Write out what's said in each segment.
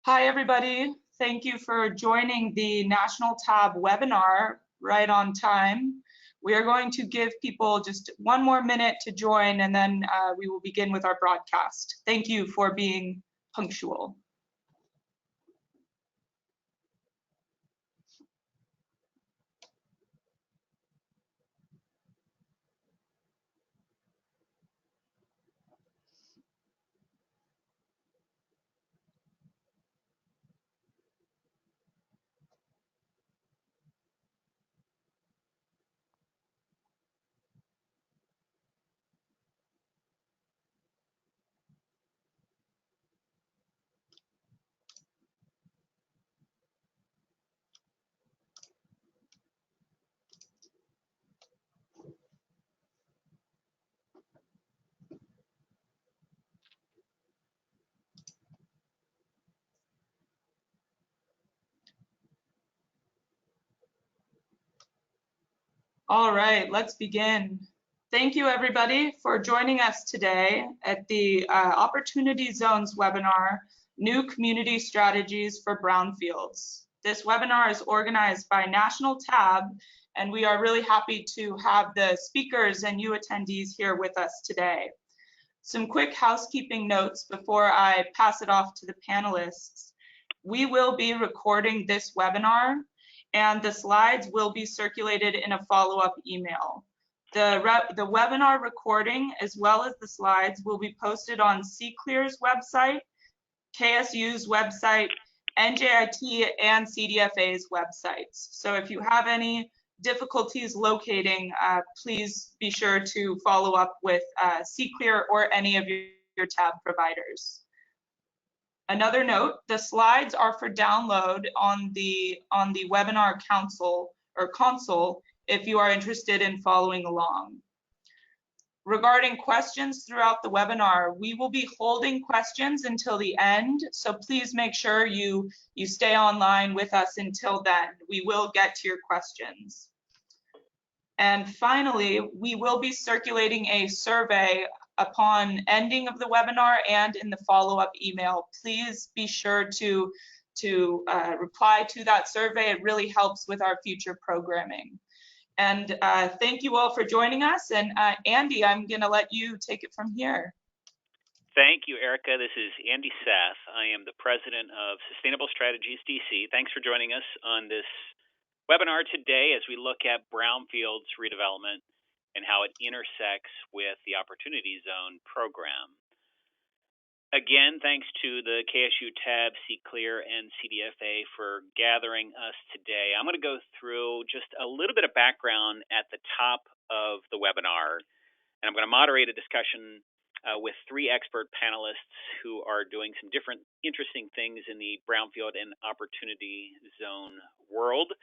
Hi, everybody. Thank you for joining the National Tab webinar right on time. We are going to give people just one more minute to join, and then we will begin with our broadcast. Thank you for being punctual. All right, let's begin. Thank you, everybody, for joining us today at the Opportunity Zones webinar, New Community Strategies for Brownfields. This webinar is organized by National Tab, and we are really happy to have the speakers and you attendees here with us today. Some quick housekeeping notes before I pass it off to the panelists. We will be recording this webinar, and the slides will be circulated in a follow-up email. The webinar recording, as well as the slides, will be posted on CCLR's website, KSU's website, NJIT, and CDFA's websites. So if you have any difficulties locating, please be sure to follow up with CCLR or any of your tab providers. Another note, the slides are for download on the webinar console if you are interested in following along. Regarding questions throughout the webinar, we will be holding questions until the end, so please make sure you stay online with us until then. We will get to your questions. And finally, we will be circulating a survey upon ending of the webinar and in the follow-up email. Please be sure to reply to that survey. It really helps with our future programming. And thank you all for joining us. And Andy, I'm going to let you take it from here. Thank you, Erica. This is Andy Sath. I am the president of Sustainable Strategies DC. Thanks for joining us on this webinar today as we look at brownfields redevelopment and how it intersects with the Opportunity Zone program. Again, thanks to the KSU Tab, CCLR, and CDFA for gathering us today. I'm going to go through just a little bit of background at the top of the webinar, and I'm going to moderate a discussion with three expert panelists who are doing some different interesting things in the Brownfield and Opportunity Zone world.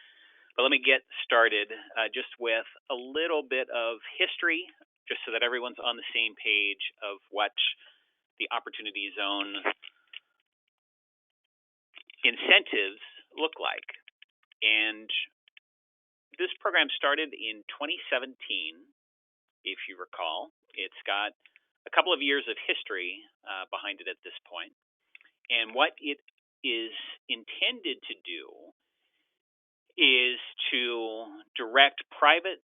But let me get started just with a little bit of history, just so that everyone's on the same page of what the Opportunity Zone incentives look like. And this program started in 2017, if you recall. It's got a couple of years of history behind it at this point. And what it is intended to do is to direct private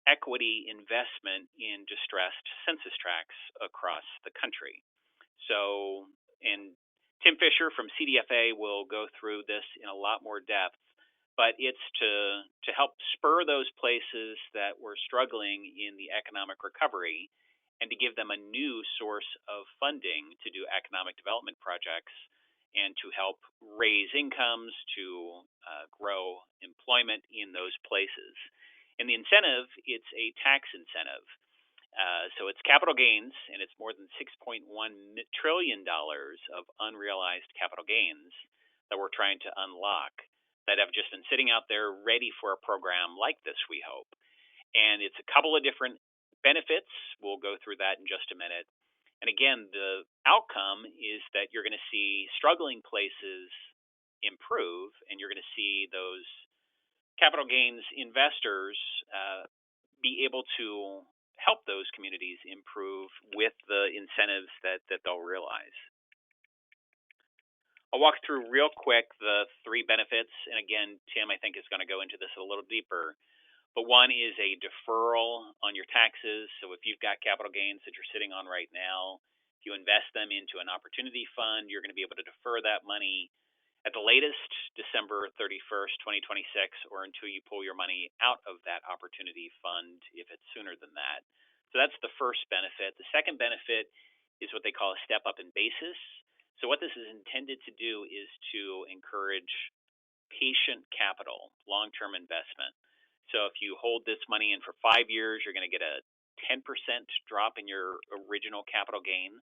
equity investment in distressed census tracts across the country. So, and Tim Fisher from CDFA will go through this in a lot more depth, but it's to help spur those places that were struggling in the economic recovery and to give them a new source of funding to do economic development projects and to help raise incomes, to grow employment in those places. And the incentive, it's a tax incentive. So it's capital gains, and it's more than $6.1 trillion of unrealized capital gains that we're trying to unlock that have just been sitting out there ready for a program like this, we hope. And it's a couple of different benefits. We'll go through that in just a minute. And again, the outcome is that you're going to see struggling places improve, and you're going to see those capital gains investors be able to help those communities improve with the incentives that they'll realize. I'll walk through real quick the 3 benefits, and again, Tim, I think, is going to go into this a little deeper. But one is a deferral on your taxes. So if you've got capital gains that you're sitting on right now, if you invest them into an opportunity fund, you're going to be able to defer that money at the latest December 31st, 2026, or until you pull your money out of that opportunity fund if it's sooner than that. So that's the first benefit. The second benefit is what they call a step up in basis. So what this is intended to do is to encourage patient capital, long-term investment. So if you hold this money in for 5 years, you're going to get a 10% drop in your original capital gain.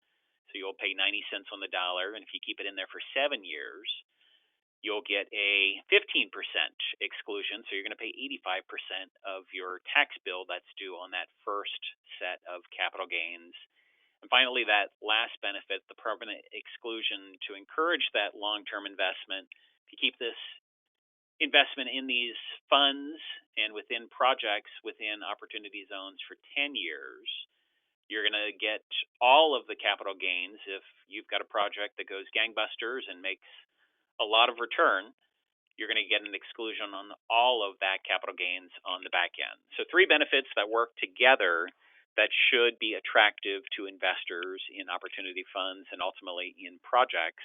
So you'll pay 90 cents on the dollar. And if you keep it in there for 7 years, you'll get a 15% exclusion. So you're going to pay 85% of your tax bill that's due on that first set of capital gains. And finally, that last benefit, the permanent exclusion, to encourage that long-term investment. If you keep this investment in these funds and within projects within opportunity zones for 10 years, you're going to get all of the capital gains. If you've got a project that goes gangbusters and makes a lot of return, you're going to get an exclusion on all of that capital gains on the back end. So 3 benefits that work together that should be attractive to investors in opportunity funds and ultimately in projects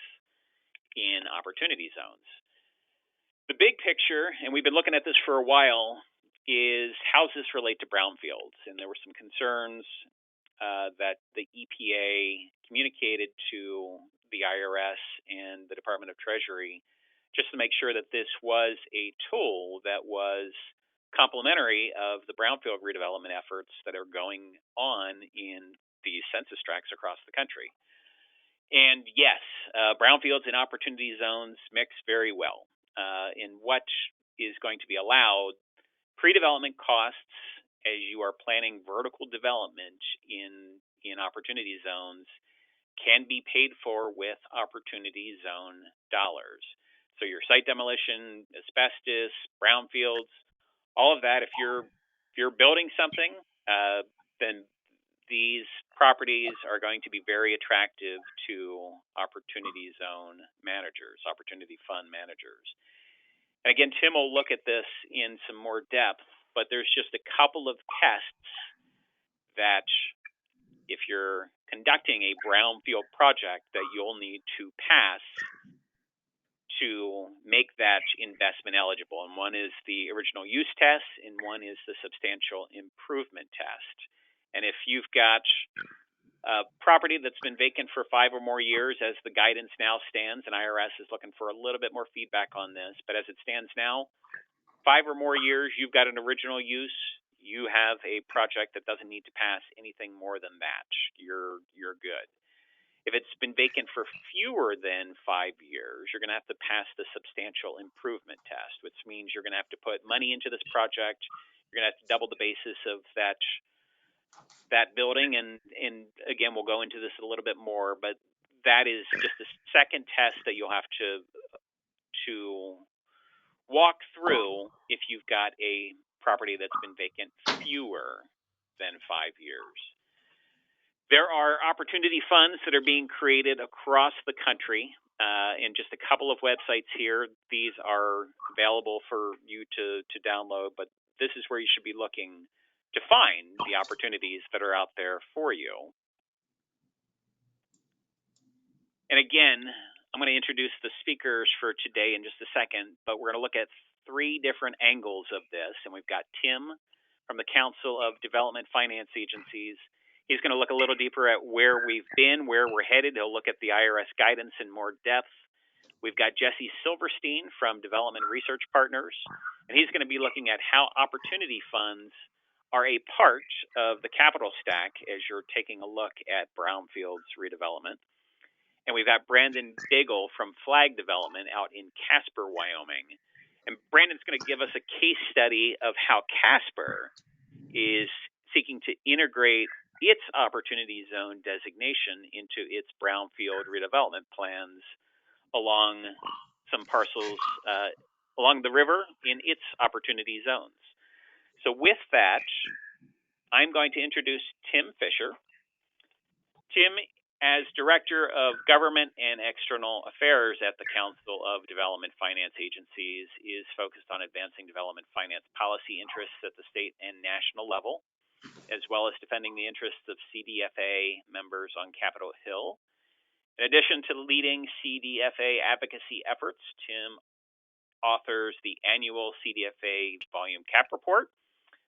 in opportunity zones. The big picture, and we've been looking at this for a while, is how does this relate to brownfields? And there were some concerns that the EPA communicated to the IRS and the Department of Treasury just to make sure that this was a tool that was complementary of the brownfield redevelopment efforts that are going on in these census tracts across the country. And yes, brownfields and opportunity zones mix very well. In what is going to be allowed, pre-development costs as you are planning vertical development in opportunity zones can be paid for with opportunity zone dollars. So your site demolition, asbestos, brownfields, all of that, if you're building something, then these properties are going to be very attractive to opportunity zone managers, opportunity fund managers. And again, Tim will look at this in some more depth, but there's just a couple of tests that if you're conducting a brownfield project that you'll need to pass to make that investment eligible. And one is the original use test, and one is the substantial improvement test. And if you've got a property that's been vacant for 5 or more years, as the guidance now stands, and IRS is looking for a little bit more feedback on this, but as it stands now, 5 or more years, you've got an original use, you have a project that doesn't need to pass anything more than that. You're good. If it's been vacant for fewer than 5 years, you're going to have to pass the substantial improvement test, which means you're going to have to put money into this project. You're going to have to double the basis of that building. And again, we'll go into this a little bit more, but that is just the second test that you'll have to walk through if you've got a property that's been vacant fewer than 5 years. There are opportunity funds that are being created across the country, and just a couple of websites here. These are available for you to download, but this is where you should be looking to find the opportunities that are out there for you. And again, I'm going to introduce the speakers for today in just a second, but we're going to look at 3 different angles of this. And we've got Tim from the Council of Development Finance Agencies. He's going to look a little deeper at where we've been, where we're headed. He'll look at the IRS guidance in more depth. We've got Jesse Silverstein from Development Research Partners, and he's going to be looking at how opportunity funds are a part of the capital stack as you're taking a look at brownfields redevelopment. And we've got Brandon Daigle from Flag Development out in Casper, Wyoming. And Brandon's going to give us a case study of how Casper is seeking to integrate its opportunity zone designation into its brownfield redevelopment plans along some parcels along the river in its opportunity zones. So with that, I'm going to introduce Tim Fisher. Tim As Director of Government and External Affairs at the Council of Development Finance Agencies, is focused on advancing development finance policy interests at the state and national level, as well as defending the interests of CDFA members on Capitol Hill. In addition to leading CDFA advocacy efforts, Tim authors the annual CDFA Volume Cap Report,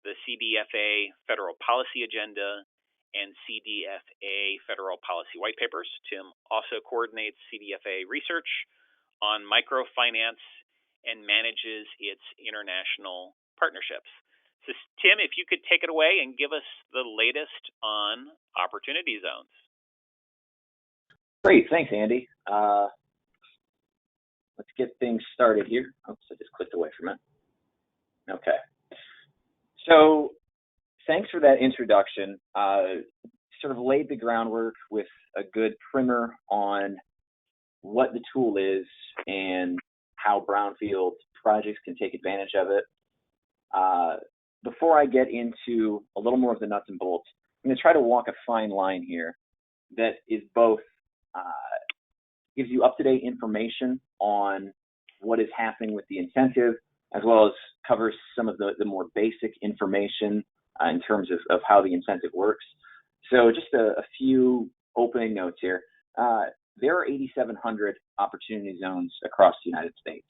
the CDFA Federal Policy Agenda, and CDFA Federal Policy White Papers. Tim also coordinates CDFA research on microfinance and manages its international partnerships. So, Tim, if you could take it away and give us the latest on opportunity zones. Great, thanks, Andy. Let's get things started here. Oops, I just clicked away from it. Okay. So, thanks for that introduction. Sort of laid the groundwork with a good primer on what the tool is and how Brownfield projects can take advantage of it. Before I get into a little more of the nuts and bolts, I'm going to try to walk a fine line here that is both gives you up-to-date information on what is happening with the incentive, as well as covers some of the more basic information in terms of how the incentive works. So just a few opening notes here. There are 8,700 opportunity zones across the United States.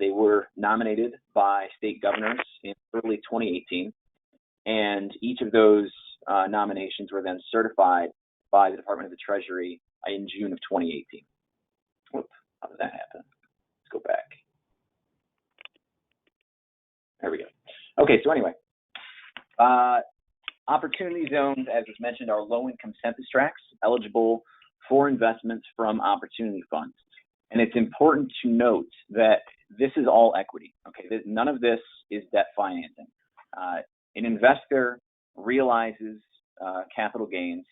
They were nominated by state governors in early 2018, and each of those nominations were then certified by the Department of the Treasury in June of 2018. Whoops, how did that happen? Let's go back. There we go. Okay, so anyway, opportunity zones, as was mentioned, are low-income census tracts eligible for investments from opportunity funds. And it's important to note that this is all equity. Okay, none of this is debt financing. An investor realizes capital gains,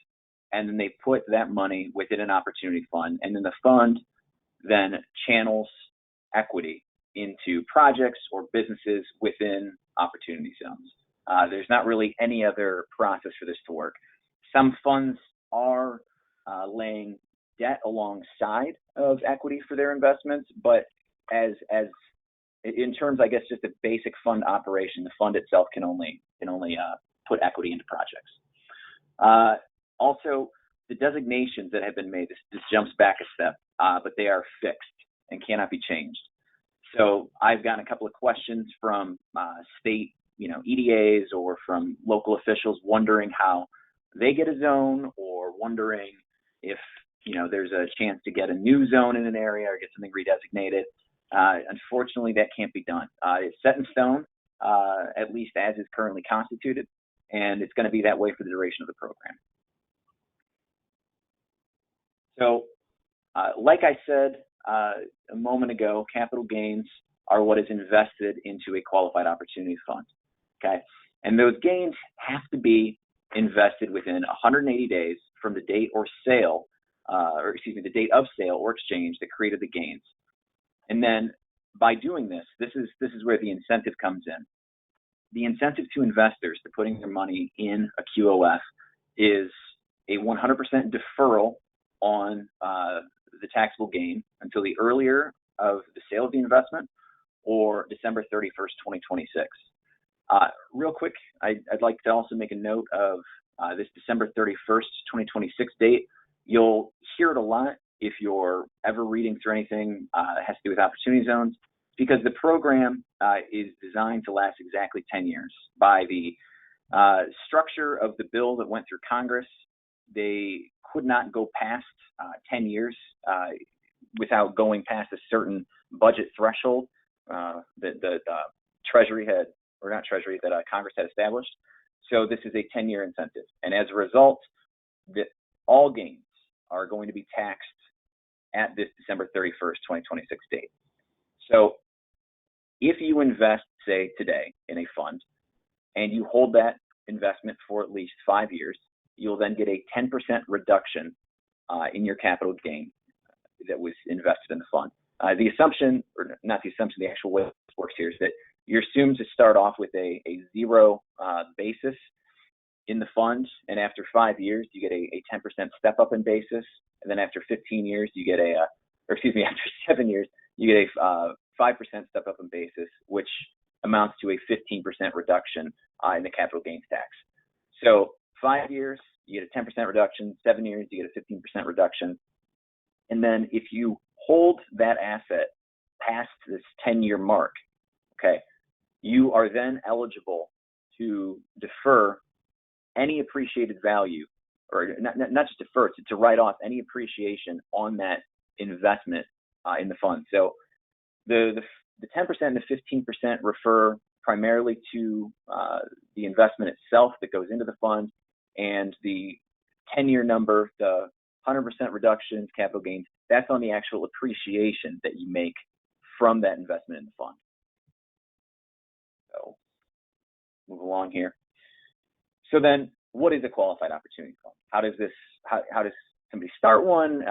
and then they put that money within an opportunity fund, and then the fund then channels equity into projects or businesses within opportunity zones. There's not really any other process for this to work. Some funds are laying debt alongside of equity for their investments, but as in terms, I guess, just a basic fund operation, the fund itself can only put equity into projects. Also, the designations that have been made, this jumps back a step, but they are fixed and cannot be changed. So I've gotten a couple of questions from state, EDAs or from local officials wondering how they get a zone, or wondering if there's a chance to get a new zone in an area or get something redesignated. Unfortunately, that can't be done. It's set in stone, at least as is currently constituted, and it's going to be that way for the duration of the program. So, like I said a moment ago, capital gains are what is invested into a qualified opportunity fund. Okay, and those gains have to be invested within 180 days from the date or sale, the date of sale or exchange that created the gains. And then by doing this, this is where the incentive comes in. The incentive to investors to putting their money in a QOF is a 100% deferral on the taxable gain until the earlier of the sale of the investment or December 31st, 2026. Real quick, I'd like to also make a note of this December 31st, 2026 date. You'll hear it a lot if you're ever reading through anything that has to do with opportunity zones, because the program is designed to last exactly 10 years. By the structure of the bill that went through Congress, they could not go past 10 years without going past a certain budget threshold that the Treasury had, or not Treasury, that Congress had established. So this is a 10-year incentive. And as a result, all gains are going to be taxed at this December 31st, 2026 date. So if you invest, say, today in a fund, and you hold that investment for at least 5 years, you'll then get a 10% reduction in your capital gain that was invested in the fund. The assumption, or not the assumption, the actual way it works here is that you're assumed to start off with a zero basis, in the fund, and after 5 years, you get a 10% step up in basis, and then after 15 years, you get after 7 years, you get a 5% step up in basis, which amounts to a 15% reduction in the capital gains tax. So 5 years, you get a 10% reduction. 7 years, you get a 15% reduction. And then if you hold that asset past this 10-year mark, okay, you are then eligible to defer any appreciated value, or not just defer, to write off any appreciation on that investment in the fund. So the 10% and the 15% refer primarily to the investment itself that goes into the fund, and the 10-year number, the 100% reduction in capital gains, that's on the actual appreciation that you make from that investment in the fund. So move along here. So then, what is a qualified opportunity fund? How does somebody start one?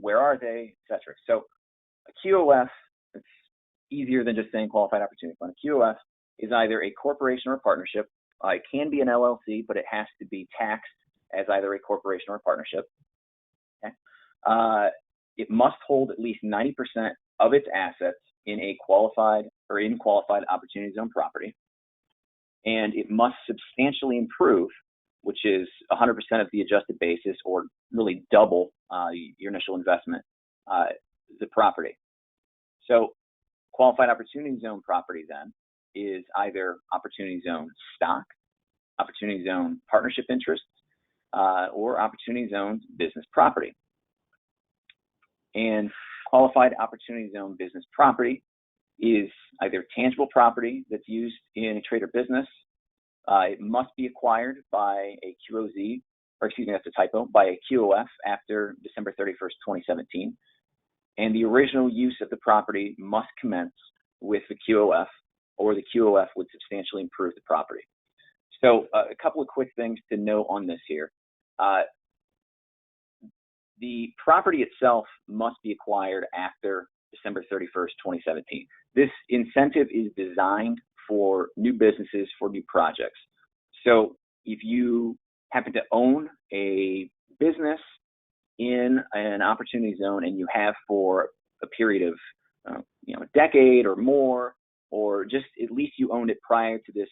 Where are they, etc. So a QOF, it's easier than just saying qualified opportunity fund. A QOF is either a corporation or a partnership. It can be an LLC, but it has to be taxed as either a corporation or a partnership. Okay. It must hold at least 90% of its assets in a qualified opportunity zone property, and it must substantially improve, which is 100% of the adjusted basis, or really double your initial investment, the property. So qualified opportunity zone property then is either opportunity zone stock, opportunity zone partnership interests, or opportunity zone business property. And qualified opportunity zone business property is either tangible property that's used in a trade or business. It must be acquired by a QOZ, or excuse me, that's a typo, by a QOF after December 31st, 2017. And the original use of the property must commence with the QOF, or the QOF would substantially improve the property. So a couple of quick things to note on this here. The property itself must be acquired after December 31st, 2017. This incentive is designed for new businesses, for new projects. So if you happen to own a business in an opportunity zone and you have for a period of a decade or more, or just at least you owned it prior to this,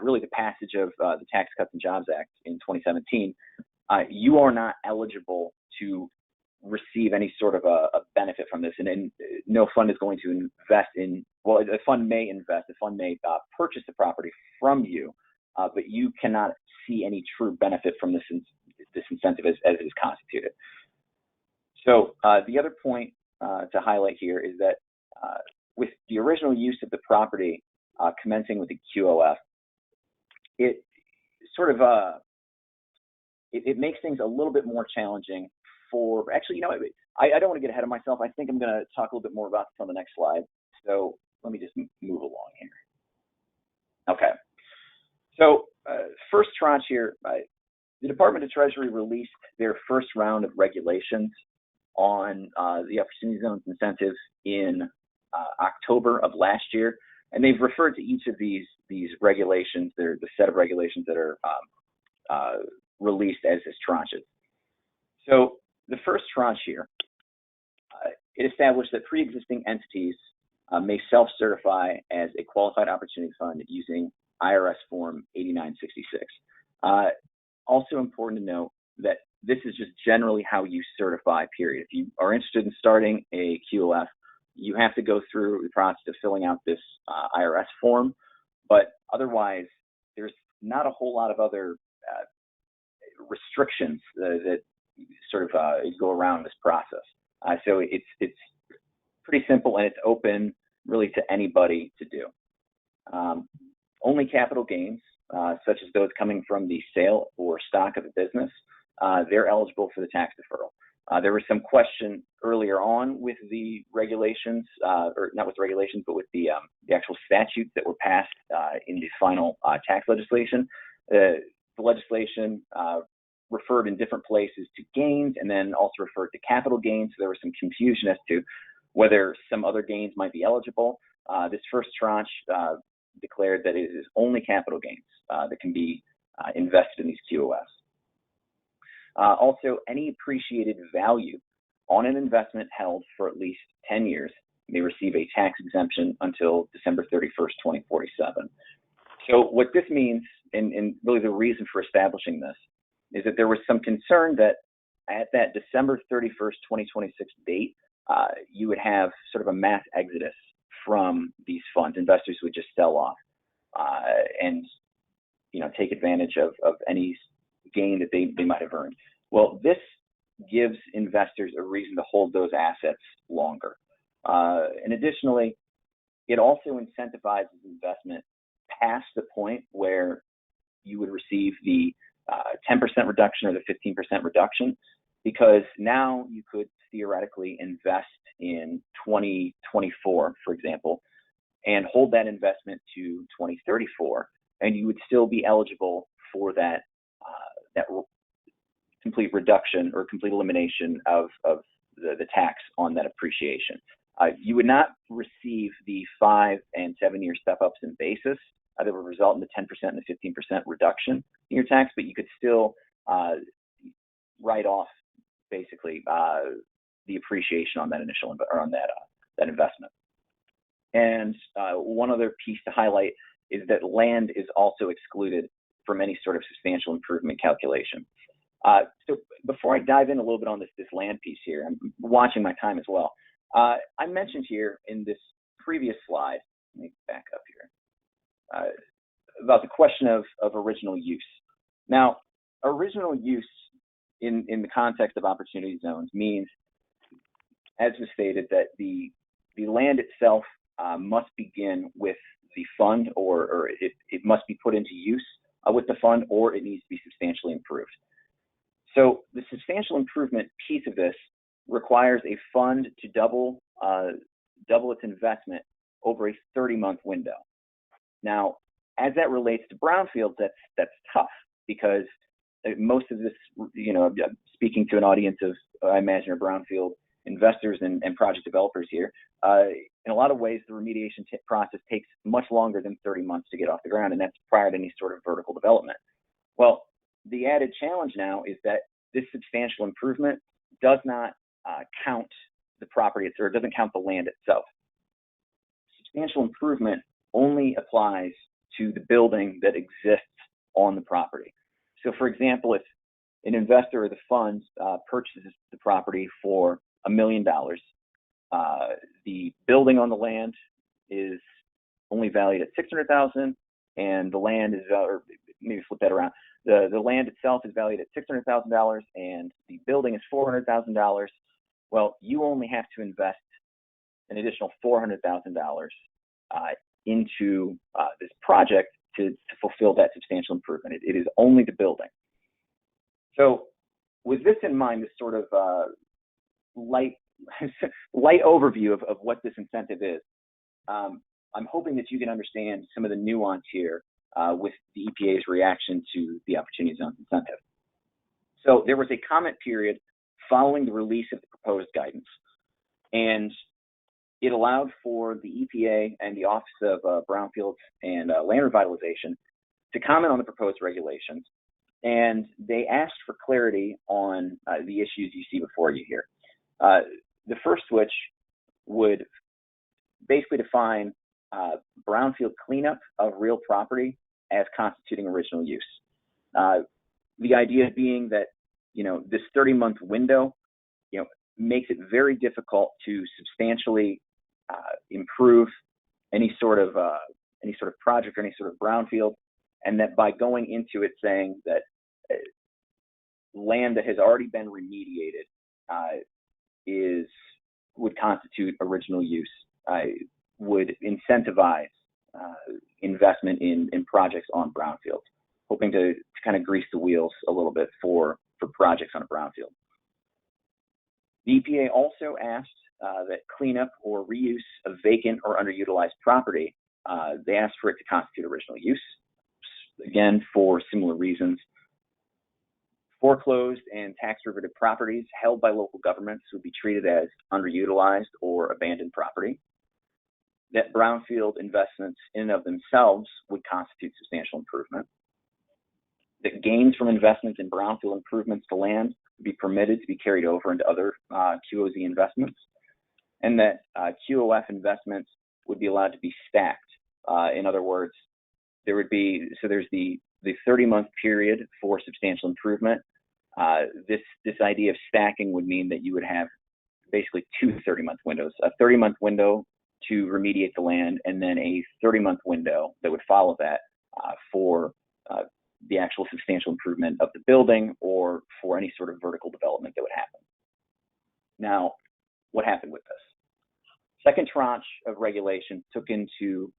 really the passage of the Tax Cuts and Jobs Act in 2017, you are not eligible to receive any sort of a benefit from this, and no fund is going to invest in, well, a fund may invest, a fund may purchase the property from you, but you cannot see any true benefit from this incentive as it is constituted. So the other point to highlight here is that with the original use of the property commencing with the QOF, it sort of it makes things a little bit more challenging for, actually, I don't want to get ahead of myself. I think I'm going to talk a little bit more about this on the next slide. So let me just move along here. Okay. So first tranche here, the Department of Treasury released their first round of regulations on the opportunity zones incentives in October of last year, and they've referred to each of these regulations. They're the set of regulations that are released as tranches. So the first tranche here, it established that pre-existing entities may self-certify as a qualified opportunity fund using IRS Form 8966. Also important to note that this is just generally how you certify, period. If you are interested in starting a QOF, you have to go through the process of filling out this IRS form, but otherwise there's not a whole lot of other restrictions that sort of go around this process. So it's pretty simple, and it's open really to anybody to do. Only capital gains, such as those coming from the sale or stock of a business, they're eligible for the tax deferral. There was some question earlier on with the regulations, or not with the regulations, but with the actual statutes that were passed in the final tax legislation. The legislation referred in different places to gains, and then also referred to capital gains. So there was some confusion as to whether some other gains might be eligible. This first tranche declared that it is only capital gains that can be invested in these Also, any appreciated value on an investment held for at least 10 years may receive a tax exemption until December 31st, 2047. So what this means, and really the reason for establishing this, is that there was some concern that at that December 31st, 2026 date, you would have sort of a mass exodus from these funds. Investors would just sell off and take advantage of any gain that they might have earned. Well, this gives investors a reason to hold those assets longer. And additionally, it also incentivizes investment past the point where you would receive the 10% reduction or the 15% reduction, because now you could theoretically invest in 2024, for example, and hold that investment to 2034, and you would still be eligible for that complete reduction or complete elimination of the tax on that appreciation. You would not receive the 5 and 7 year step-ups in basis that would result in the 10% and the 15% reduction in your tax, but you could still write off basically the appreciation on that initial or on that investment. And one other piece to highlight is that land is also excluded from any sort of substantial improvement calculation. So before I dive in a little bit on this land piece here, I'm watching my time as well. I mentioned here in this previous slide, let me back up here, about the question of original use. Now, original use in the context of opportunity zones means, as was stated, that the land itself must begin with the fund, or it must be put into use with the fund, or it needs to be substantially improved. So the substantial improvement piece of this requires a fund to double its investment over a 30-month window. Now, as that relates to brownfields, that's tough, because most of this, speaking to an audience of, I imagine, are brownfield investors and project developers here, in a lot of ways, the remediation process takes much longer than 30 months to get off the ground, and that's prior to any sort of vertical development. Well, the added challenge now is that this substantial improvement does not count the property, or it doesn't count the land itself. Substantial improvement only applies to the building that exists on the property. So, for example, if an investor or the fund purchases the property for $1 million, the building on the land is only valued at $600,000, and the land is, or maybe flip that around, the land itself is valued at $600,000, and the building is $400,000. Well, you only have to invest an additional $400,000 into this project to fulfill that substantial improvement. It is only the building. So with this in mind, this sort of light overview of what this incentive is, I'm hoping that you can understand some of the nuance here with the EPA's reaction to the Opportunity Zones incentive. So there was a comment period following the release of the proposed guidance, and it allowed for the EPA and the Office of Brownfields and Land Revitalization to comment on the proposed regulations, and they asked for clarity on the issues you see before you here. The first switch would basically define brownfield cleanup of real property as constituting original use. The idea being that, this 30-month window, makes it very difficult to substantially improve any sort of project or any sort of brownfield, and that by going into it saying that land that has already been remediated would constitute original use, would incentivize investment in projects on brownfields, hoping to kind of grease the wheels a little bit for projects on a brownfield. The EPA also asked that cleanup or reuse of vacant or underutilized property, they asked for it to constitute original use, again, for similar reasons. Foreclosed and tax derivative properties held by local governments would be treated as underutilized or abandoned property. That brownfield investments in and of themselves would constitute substantial improvement. that gains from investments in brownfield improvements to land would be permitted to be carried over into other QOZ investments, and that QOF investments would be allowed to be stacked. In other words, there would be, so there's the 30-month period for substantial improvement. This idea of stacking would mean that you would have basically two 30-month windows, a 30-month window to remediate the land, and then a 30-month window that would follow that for the actual substantial improvement of the building or for any sort of vertical development that would happen. Now, what happened with this? Second tranche of regulation took into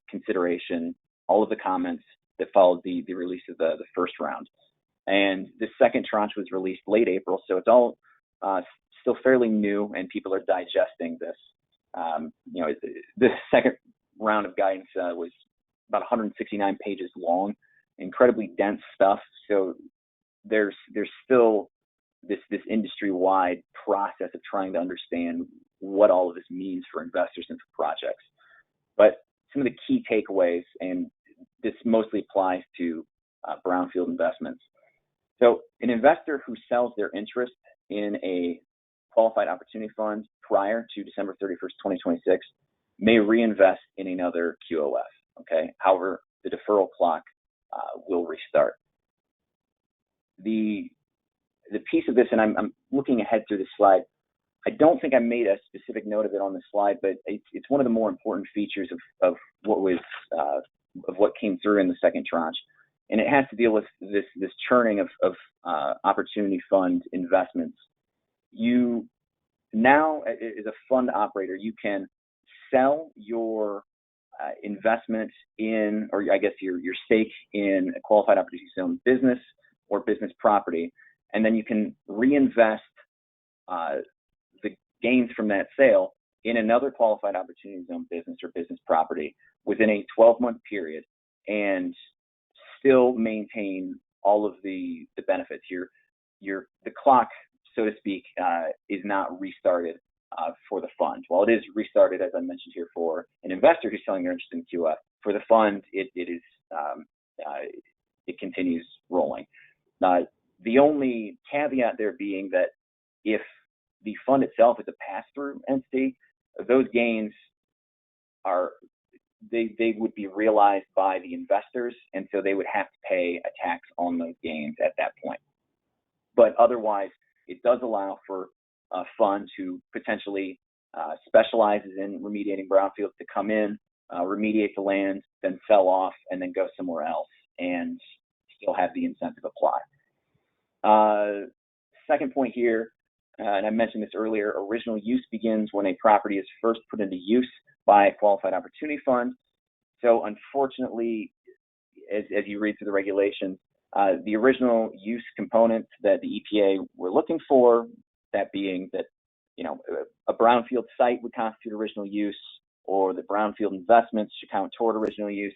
consideration all of the comments that followed the release of the first round. And the second tranche was released late April, so it's all still fairly new, and people are digesting this. You know, the second round of guidance was about 169 pages long, incredibly dense stuff. So there's still this industry-wide process of trying to understand what all of this means for investors and for projects. But some of the key takeaways, and this mostly applies to brownfield investments. So an investor who sells their interest in a qualified opportunity fund prior to December 31st, 2026 may reinvest in another QOF, okay? However, the deferral clock will restart. The piece of this, and I'm looking ahead through this slide, I don't think I made a specific note of it on the slide, but it's one of the more important features of what was of what came through in the second tranche, and it has to deal with this churning of opportunity fund investments. You now, as a fund operator, you can sell your investment in, or I guess your stake in a qualified opportunity zone business or business property, and then you can reinvest the gains from that sale in another qualified opportunity zone business or business property within a 12-month period and still maintain all of the benefits. The clock, so to speak, is not restarted for the fund. While it is restarted, as I mentioned here, for an investor who's selling their interest in QF, for the fund, it continues rolling. The only caveat there being that if the fund itself is a pass-through entity, those gains they would be realized by the investors, and so they would have to pay a tax on those gains at that point. But otherwise, it does allow for a fund who potentially specializes in remediating brownfields to come in, remediate the land, then sell off, and then go somewhere else and still have the incentive apply. Second point here, and I mentioned this earlier, original use begins when a property is first put into use by a qualified opportunity fund. So unfortunately, as you read through the regulations, the original use components that the EPA were looking for, that being that, you know, a brownfield site would constitute original use, or the brownfield investments should count toward original use.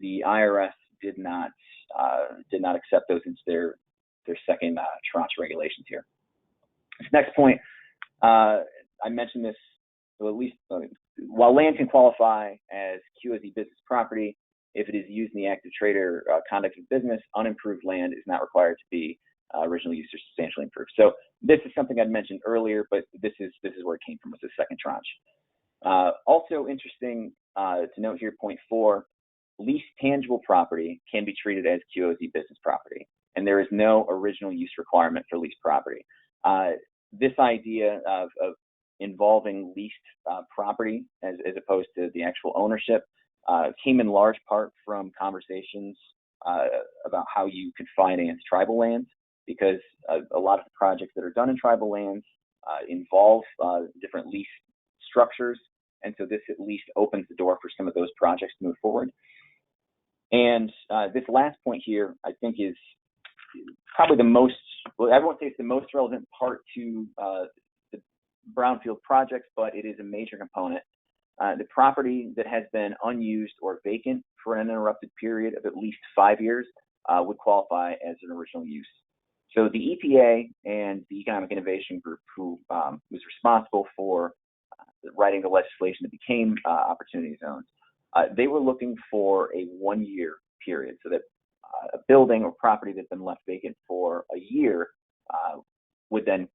The IRS did not accept those into their second tranche regulations here. This next point, I mentioned this, so at least while land can qualify as QOZ business property, if it is used in the active trade or conduct of business, unimproved land is not required to be original use or substantially improved. So this is something I'd mentioned earlier, but this is where it came from, with the second tranche. Also interesting to note here, point 4, leased tangible property can be treated as QOZ business property, and there is no original use requirement for leased property. This idea of involving leased property as opposed to the actual ownership came in large part from conversations about how you could finance tribal lands, because a lot of the projects that are done in tribal lands involve different lease structures, and so this at least opens the door for some of those projects to move forward. And this last point here, I think, is probably the most, well, I won't say it's the most relevant part to the brownfield projects, but it is a major component. The property that has been unused or vacant for an uninterrupted period of at least 5 years would qualify as an original use. So the EPA and the Economic Innovation Group, who was responsible for writing the legislation that became opportunity zones, they were looking for a 1-year period, so that a building or property that's been left vacant for a year would then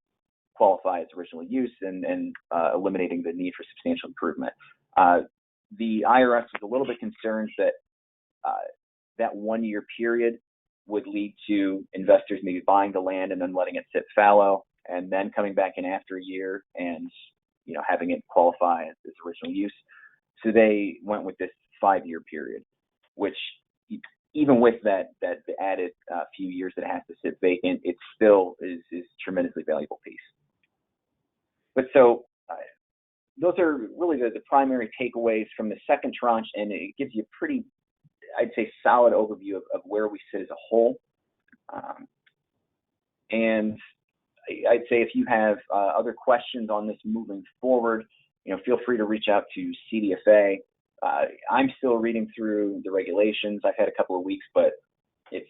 qualify as original use and eliminating the need for substantial improvement. The IRS was a little bit concerned that that 1 year period would lead to investors maybe buying the land and then letting it sit fallow and then coming back in after a year and having it qualify as original use. So they went with this 5-year period, which even with that added few years that it has to sit vacant, it still is a tremendously valuable piece. But so those are really the primary takeaways from the second tranche, and it gives you a pretty, I'd say, solid overview of where we sit as a whole. And I'd say if you have other questions on this moving forward, feel free to reach out to CDFA. I'm still reading through the regulations. I've had a couple of weeks, but it's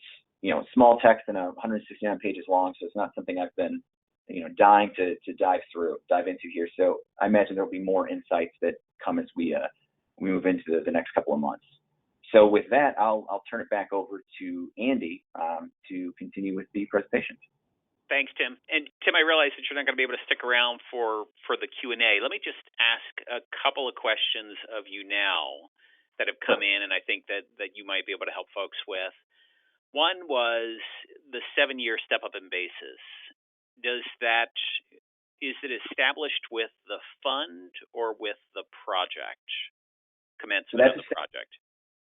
small text and 169 pages long, so it's not something I've been dying to dive into here. So I imagine there'll be more insights that come as we move into the next couple of months. So with that, I'll turn it back over to Andy to continue with the presentation. Thanks, Tim. And Tim, I realize that you're not going to be able to stick around for the Q&A. Let me just ask a couple of questions of you now that have come in, and I think that you might be able to help folks with. One was the 7-year step-up in basis. Is it established with the fund or with the project? Commencement of the project.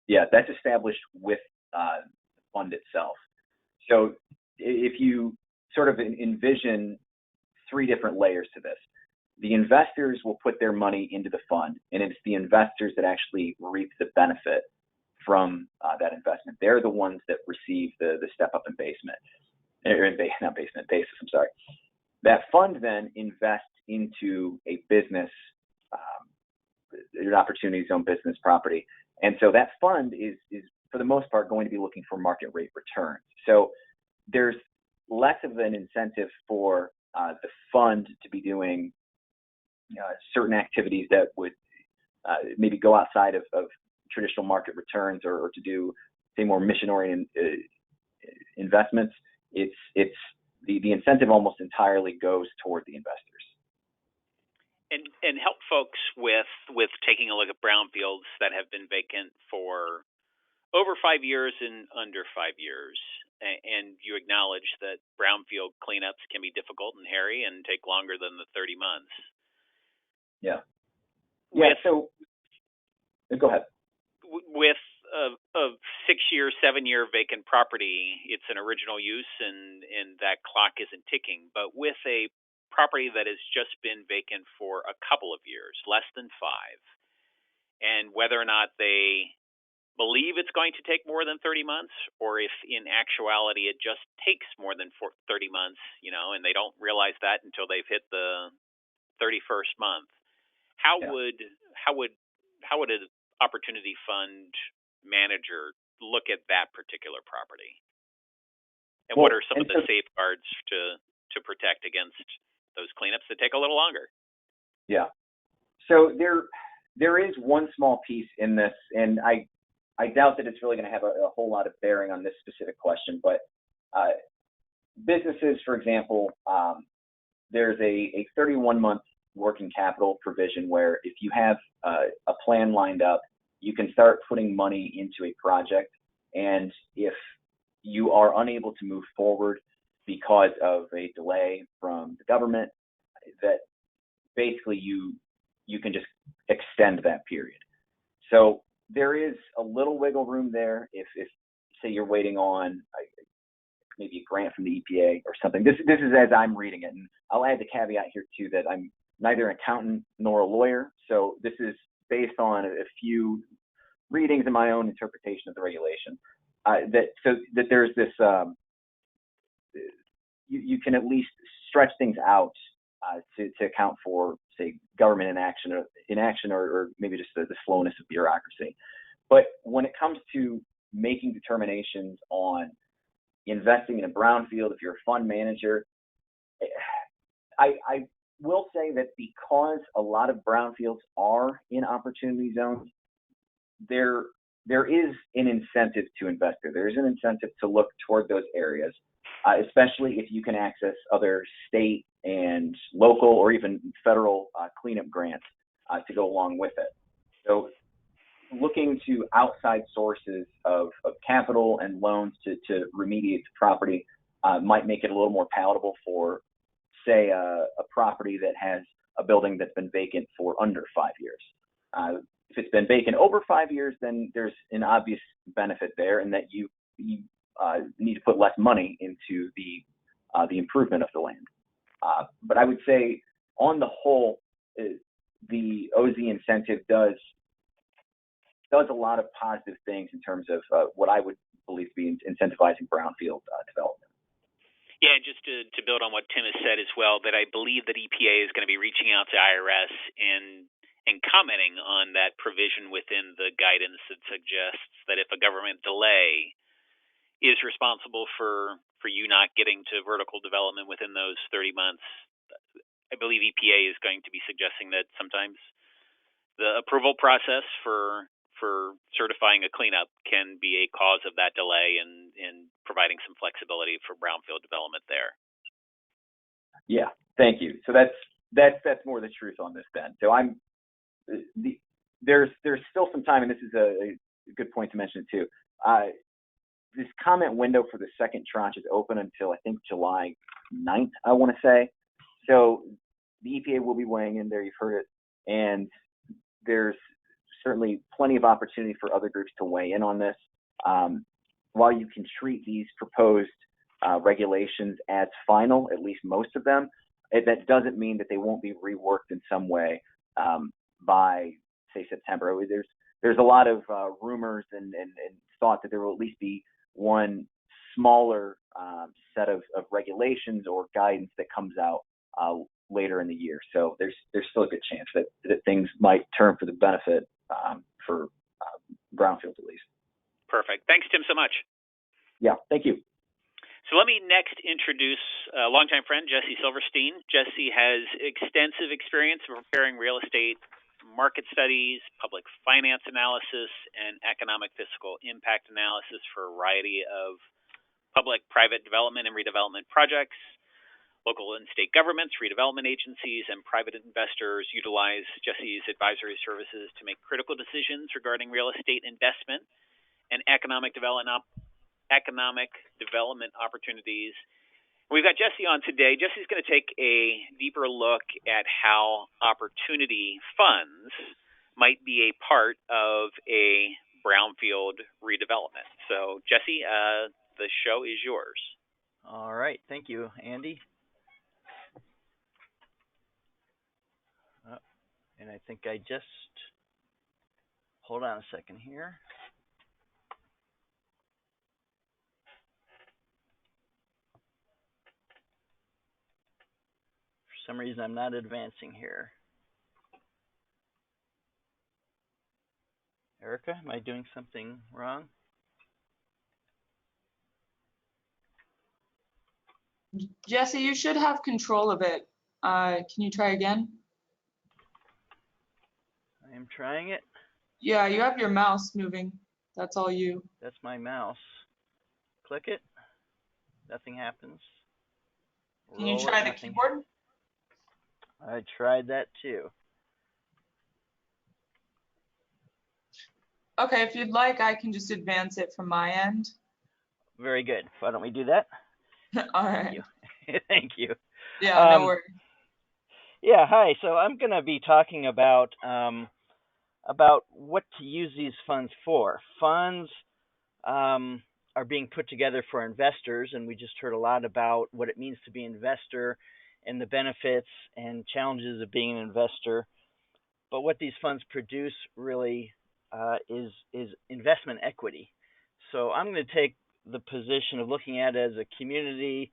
Yeah, that's established with the fund itself. So if you sort of envision 3 different layers to this. The investors will put their money into the fund, and it's the investors that actually reap the benefit from that investment. They're the ones that receive the step up in basis, I'm sorry. That fund then invests into a business, an opportunity zone business property. And so that fund is for the most part going to be looking for market rate returns. So there's less of an incentive for the fund to be doing certain activities that would maybe go outside of traditional market returns or to do, say, more mission-oriented investments. It's the incentive almost entirely goes toward the investors. And help folks with taking a look at brownfields that have been vacant for over 5 years and under 5 years. And you acknowledge that brownfield cleanups can be difficult and hairy and take longer than the 30 months. Yeah. Yeah. So go ahead. With a 6-year, 7-year vacant property, it's an original use and that clock isn't ticking. But with a property that has just been vacant for a couple of years, less than 5, and whether or not they believe it's going to take more than 30 months, or if in actuality it just takes more than 30 months, and they don't realize that until they've hit the 31st month. How would an opportunity fund manager look at that particular property? And what are some of the safeguards to protect against those cleanups that take a little longer? Yeah. So there is one small piece in this, and I doubt that it's really going to have a whole lot of bearing on this specific question, but businesses, for example, there's a 31-month working capital provision where if you have a plan lined up, you can start putting money into a project, and if you are unable to move forward because of a delay from the government, that basically you can just extend that period. So there is a little wiggle room there if say you're waiting on maybe a grant from the EPA or something. This is as I'm reading it, and I'll add the caveat here too that I'm neither an accountant nor a lawyer, so this is based on a few readings and my own interpretation of the regulation. That there's this you can at least stretch things out to account for, say, government inaction or maybe just the slowness of bureaucracy. But when it comes to making determinations on investing in a brownfield, if you're a fund manager, I will say that because a lot of brownfields are in opportunity zones, they're there is an incentive to invest there. There is an incentive to look toward those areas, especially if you can access other state and local or even federal cleanup grants to go along with it. So looking to outside sources of capital and loans to remediate the property might make it a little more palatable for, say, a property that has a building that's been vacant for under 5 years. If it's been vacant over 5 years, then there's an obvious benefit there in that you need to put less money into the improvement of the land. But I would say, on the whole, the OZ incentive does a lot of positive things in terms of what I would believe to be incentivizing brownfield development. Yeah, just to build on what Tim has said as well, that I believe that EPA is going to be reaching out to IRS and commenting on that provision within the guidance that suggests that if a government delay is responsible for you not getting to vertical development within those 30 months, I believe EPA is going to be suggesting that sometimes the approval process for certifying a cleanup can be a cause of that delay and providing some flexibility for brownfield development there. Yeah, thank you. So that's more the truth on this then. So there's still some time, and this is a good point to mention too. This comment window for the second tranche is open until I think July 9th, I want to say. So the EPA will be weighing in there. You've heard it, and there's certainly plenty of opportunity for other groups to weigh in on this. While you can treat these proposed regulations as final, at least most of them, that doesn't mean that they won't be reworked in some way by, say, September. There's a lot of rumors and thought that there will at least be one smaller set of regulations or guidance that comes out later in the year. So there's still a good chance that things might turn for the benefit for brownfields at least. Perfect. Thanks, Tim, so much. Yeah, thank you. So let me next introduce a longtime friend, Jesse Silverstein. Jesse has extensive experience in preparing real estate market studies, public finance analysis, and economic fiscal impact analysis for a variety of public, private development and redevelopment projects. Local and state governments, redevelopment agencies, and private investors utilize Jesse's advisory services to make critical decisions regarding real estate investment and economic development opportunities. We've got Jesse on today. Jesse's going to take a deeper look at how opportunity funds might be a part of a brownfield redevelopment. So, Jesse, the show is yours. All right. Thank you, Andy. And I think I just, hold on a second here. For some reason, I'm not advancing here. Erica, am I doing something wrong? Jesse, you should have control of it. Can you try again? I am trying it. Yeah, you have your mouse moving. That's all you. That's my mouse. Click it. Nothing happens. Can you try the keyboard? I tried that too. Okay, if you'd like, I can just advance it from my end. Very good. Why don't we do that? All right. Thank you. Thank you. Yeah, no worries. Yeah, hi. So I'm going to be talking about what to use these funds for. Funds are being put together for investors, and we just heard a lot about what it means to be an investor and the benefits and challenges of being an investor. But what these funds produce really is investment equity. So I'm going to take the position of looking at it as a community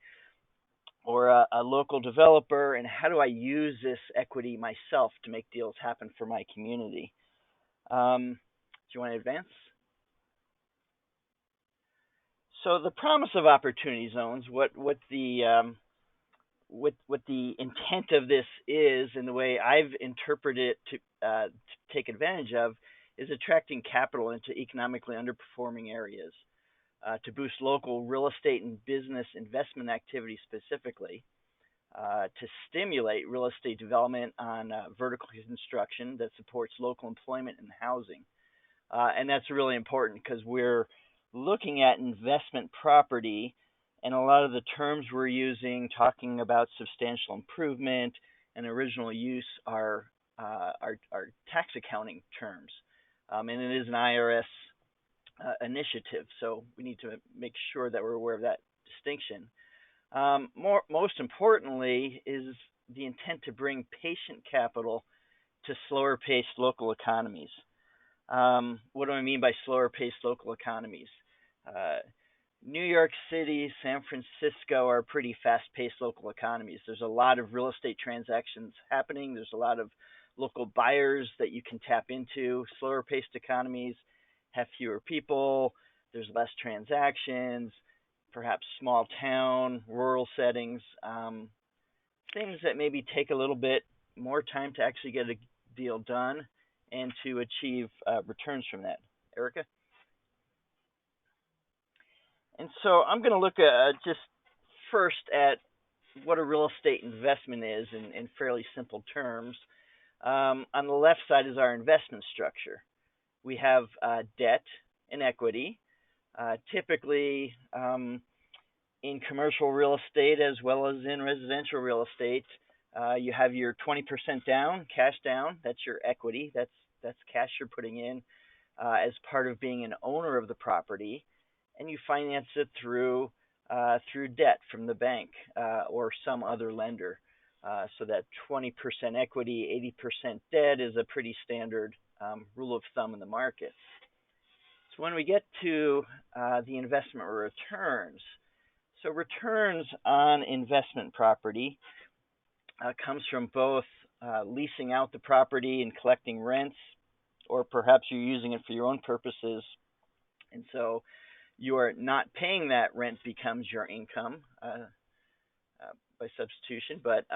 or a local developer, and how do I use this equity myself to make deals happen for my community? Do you want to advance? So the promise of opportunity zones, what the intent of this is, and the way I've interpreted it to take advantage of, is attracting capital into economically underperforming areas to boost local real estate and business investment activity specifically, to stimulate real estate development on vertical construction that supports local employment and housing. And that's really important because we're looking at investment property, and a lot of the terms we're using talking about substantial improvement and original use are tax accounting terms. And it is an IRS initiative, so we need to make sure that we're aware of that distinction. Most importantly is the intent to bring patient capital to slower paced local economies. What do I mean by slower paced local economies? New York City, San Francisco are pretty fast paced local economies. There's a lot of real estate transactions happening. There's a lot of local buyers that you can tap into. Slower paced economies have fewer people. There's less transactions, perhaps small town, rural settings, things that maybe take a little bit more time to actually get a deal done and to achieve returns from that. Erica? And so I'm going to look at just first at what a real estate investment is in fairly simple terms. On the left side is our investment structure. We have debt and equity. Typically, in commercial real estate as well as in residential real estate, you have your 20% down, cash down. That's your equity. That's cash you're putting in as part of being an owner of the property, and you finance it through debt from the bank or some other lender. So that 20% equity, 80% debt is a pretty standard rule of thumb in the market. So when we get to the investment returns, so returns on investment property comes from both leasing out the property and collecting rents, or perhaps you're using it for your own purposes, and so you are not paying that rent becomes your income by substitution. But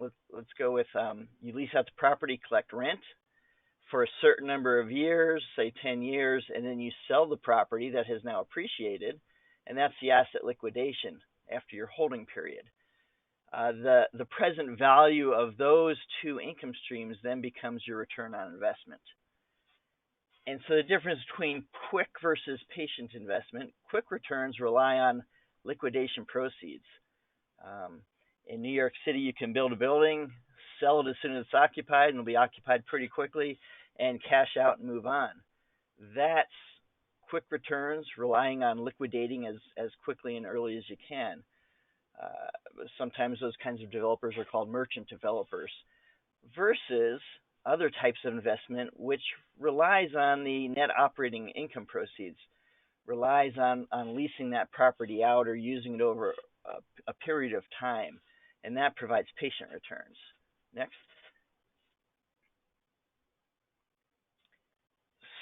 let's go with you lease out the property, collect rent for a certain number of years, say 10 years, and then you sell the property that has now appreciated, and that's the asset liquidation after your holding period. The present value of those two income streams then becomes your return on investment. And so the difference between quick versus patient investment, quick returns rely on liquidation proceeds. In New York City, you can build a building, sell it as soon as it's occupied, and it'll be occupied pretty quickly, and cash out and move on. That's quick returns, relying on liquidating as quickly and early as you can. Sometimes those kinds of developers are called merchant developers, versus other types of investment, which relies on the net operating income proceeds, relies on leasing that property out or using it over a period of time, and that provides patient returns. Next.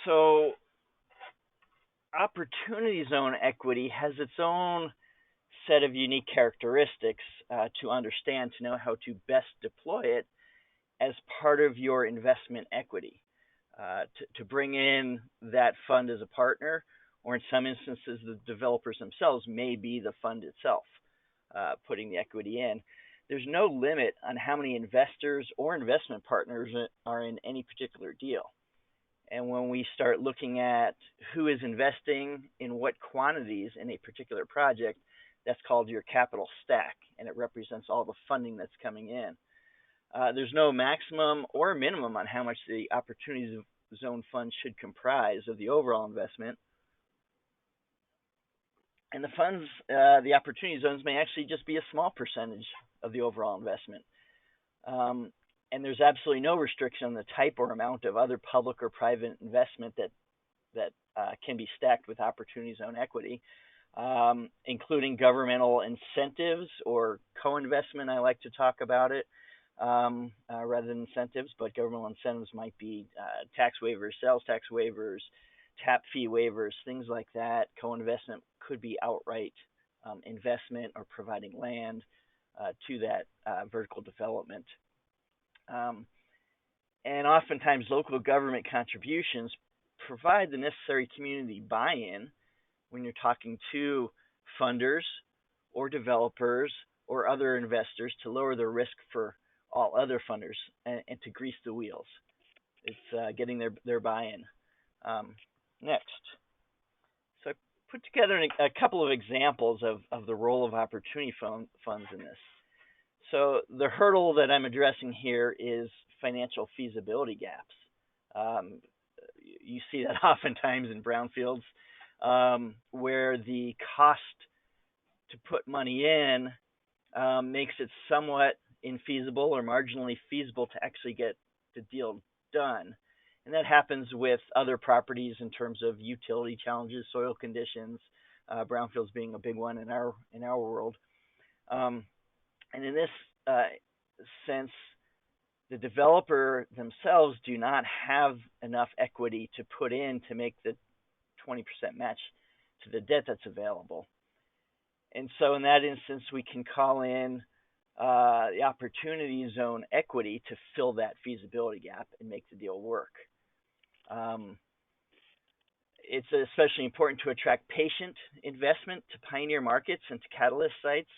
So opportunity zone equity has its own set of unique characteristics to understand, to know how to best deploy it as part of your investment equity, to bring in that fund as a partner, or in some instances, the developers themselves may be the fund itself, putting the equity in. There's no limit on how many investors or investment partners are in any particular deal. And when we start looking at who is investing in what quantities in a particular project, that's called your capital stack, and it represents all the funding that's coming in. There's no maximum or minimum on how much the Opportunity Zone Fund should comprise of the overall investment. And the funds, the Opportunity Zones, may actually just be a small percentage of the overall investment. And there's absolutely no restriction on the type or amount of other public or private investment that can be stacked with Opportunity Zone equity, including governmental incentives or co-investment. I like to talk about it. Rather than incentives, but governmental incentives might be tax waivers, sales tax waivers, tap fee waivers, things like that. Co-investment could be outright investment or providing land to that vertical development. And oftentimes local government contributions provide the necessary community buy-in when you're talking to funders or developers or other investors to lower the risk for all other funders and to grease the wheels. It's getting their buy-in. Next. So I put together a couple of examples of the role of opportunity funds in this. So the hurdle that I'm addressing here is financial feasibility gaps. You see that oftentimes in brownfields, where the cost to put money in makes it somewhat infeasible or marginally feasible to actually get the deal done. And that happens with other properties in terms of utility challenges, soil conditions, brownfields being a big one in our world. And in this sense, the developer themselves do not have enough equity to put in to make the 20% match to the debt that's available. And so in that instance, we can call in the opportunity zone equity to fill that feasibility gap and make the deal work. It's especially important to attract patient investment to pioneer markets and to catalyst sites.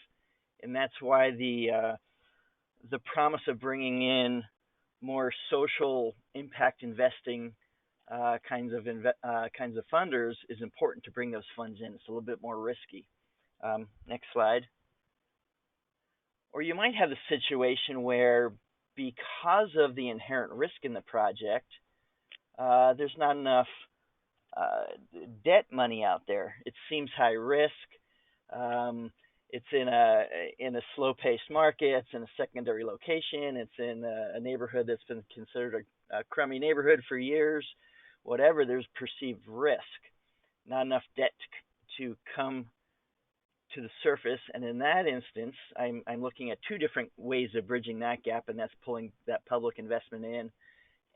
And that's why the promise of bringing in more social impact investing kinds of funders is important to bring those funds in. It's a little bit more risky. Next slide. Or you might have the situation where, because of the inherent risk in the project, there's not enough debt money out there. It seems high risk. It's in a slow-paced market. It's in a secondary location. It's in a neighborhood that's been considered a crummy neighborhood for years. Whatever, there's perceived risk. Not enough debt to come to the surface. And in that instance, I'm looking at two different ways of bridging that gap, and that's pulling that public investment in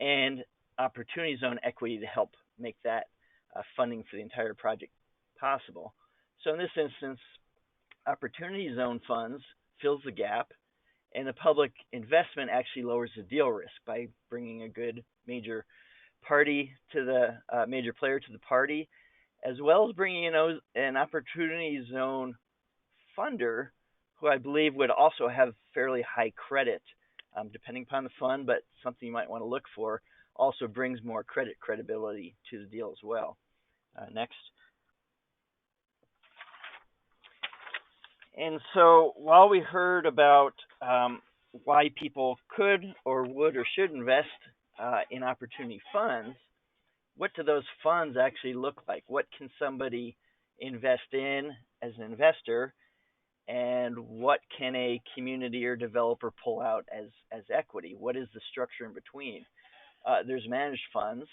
and opportunity zone equity to help make that funding for the entire project possible. So in this instance, opportunity zone funds fills the gap, and the public investment actually lowers the deal risk by bringing a good major party to the major player to the party, as well as bringing in an opportunity zone funder who I believe would also have fairly high credit, depending upon the fund, but something you might want to look for. Also brings more credibility to the deal as well. Next. And so while we heard about why people could or would or should invest in opportunity funds, what do those funds actually look like? What can somebody invest in as an investor, and what can a community or developer pull out as equity? What is the structure in between? There's managed funds,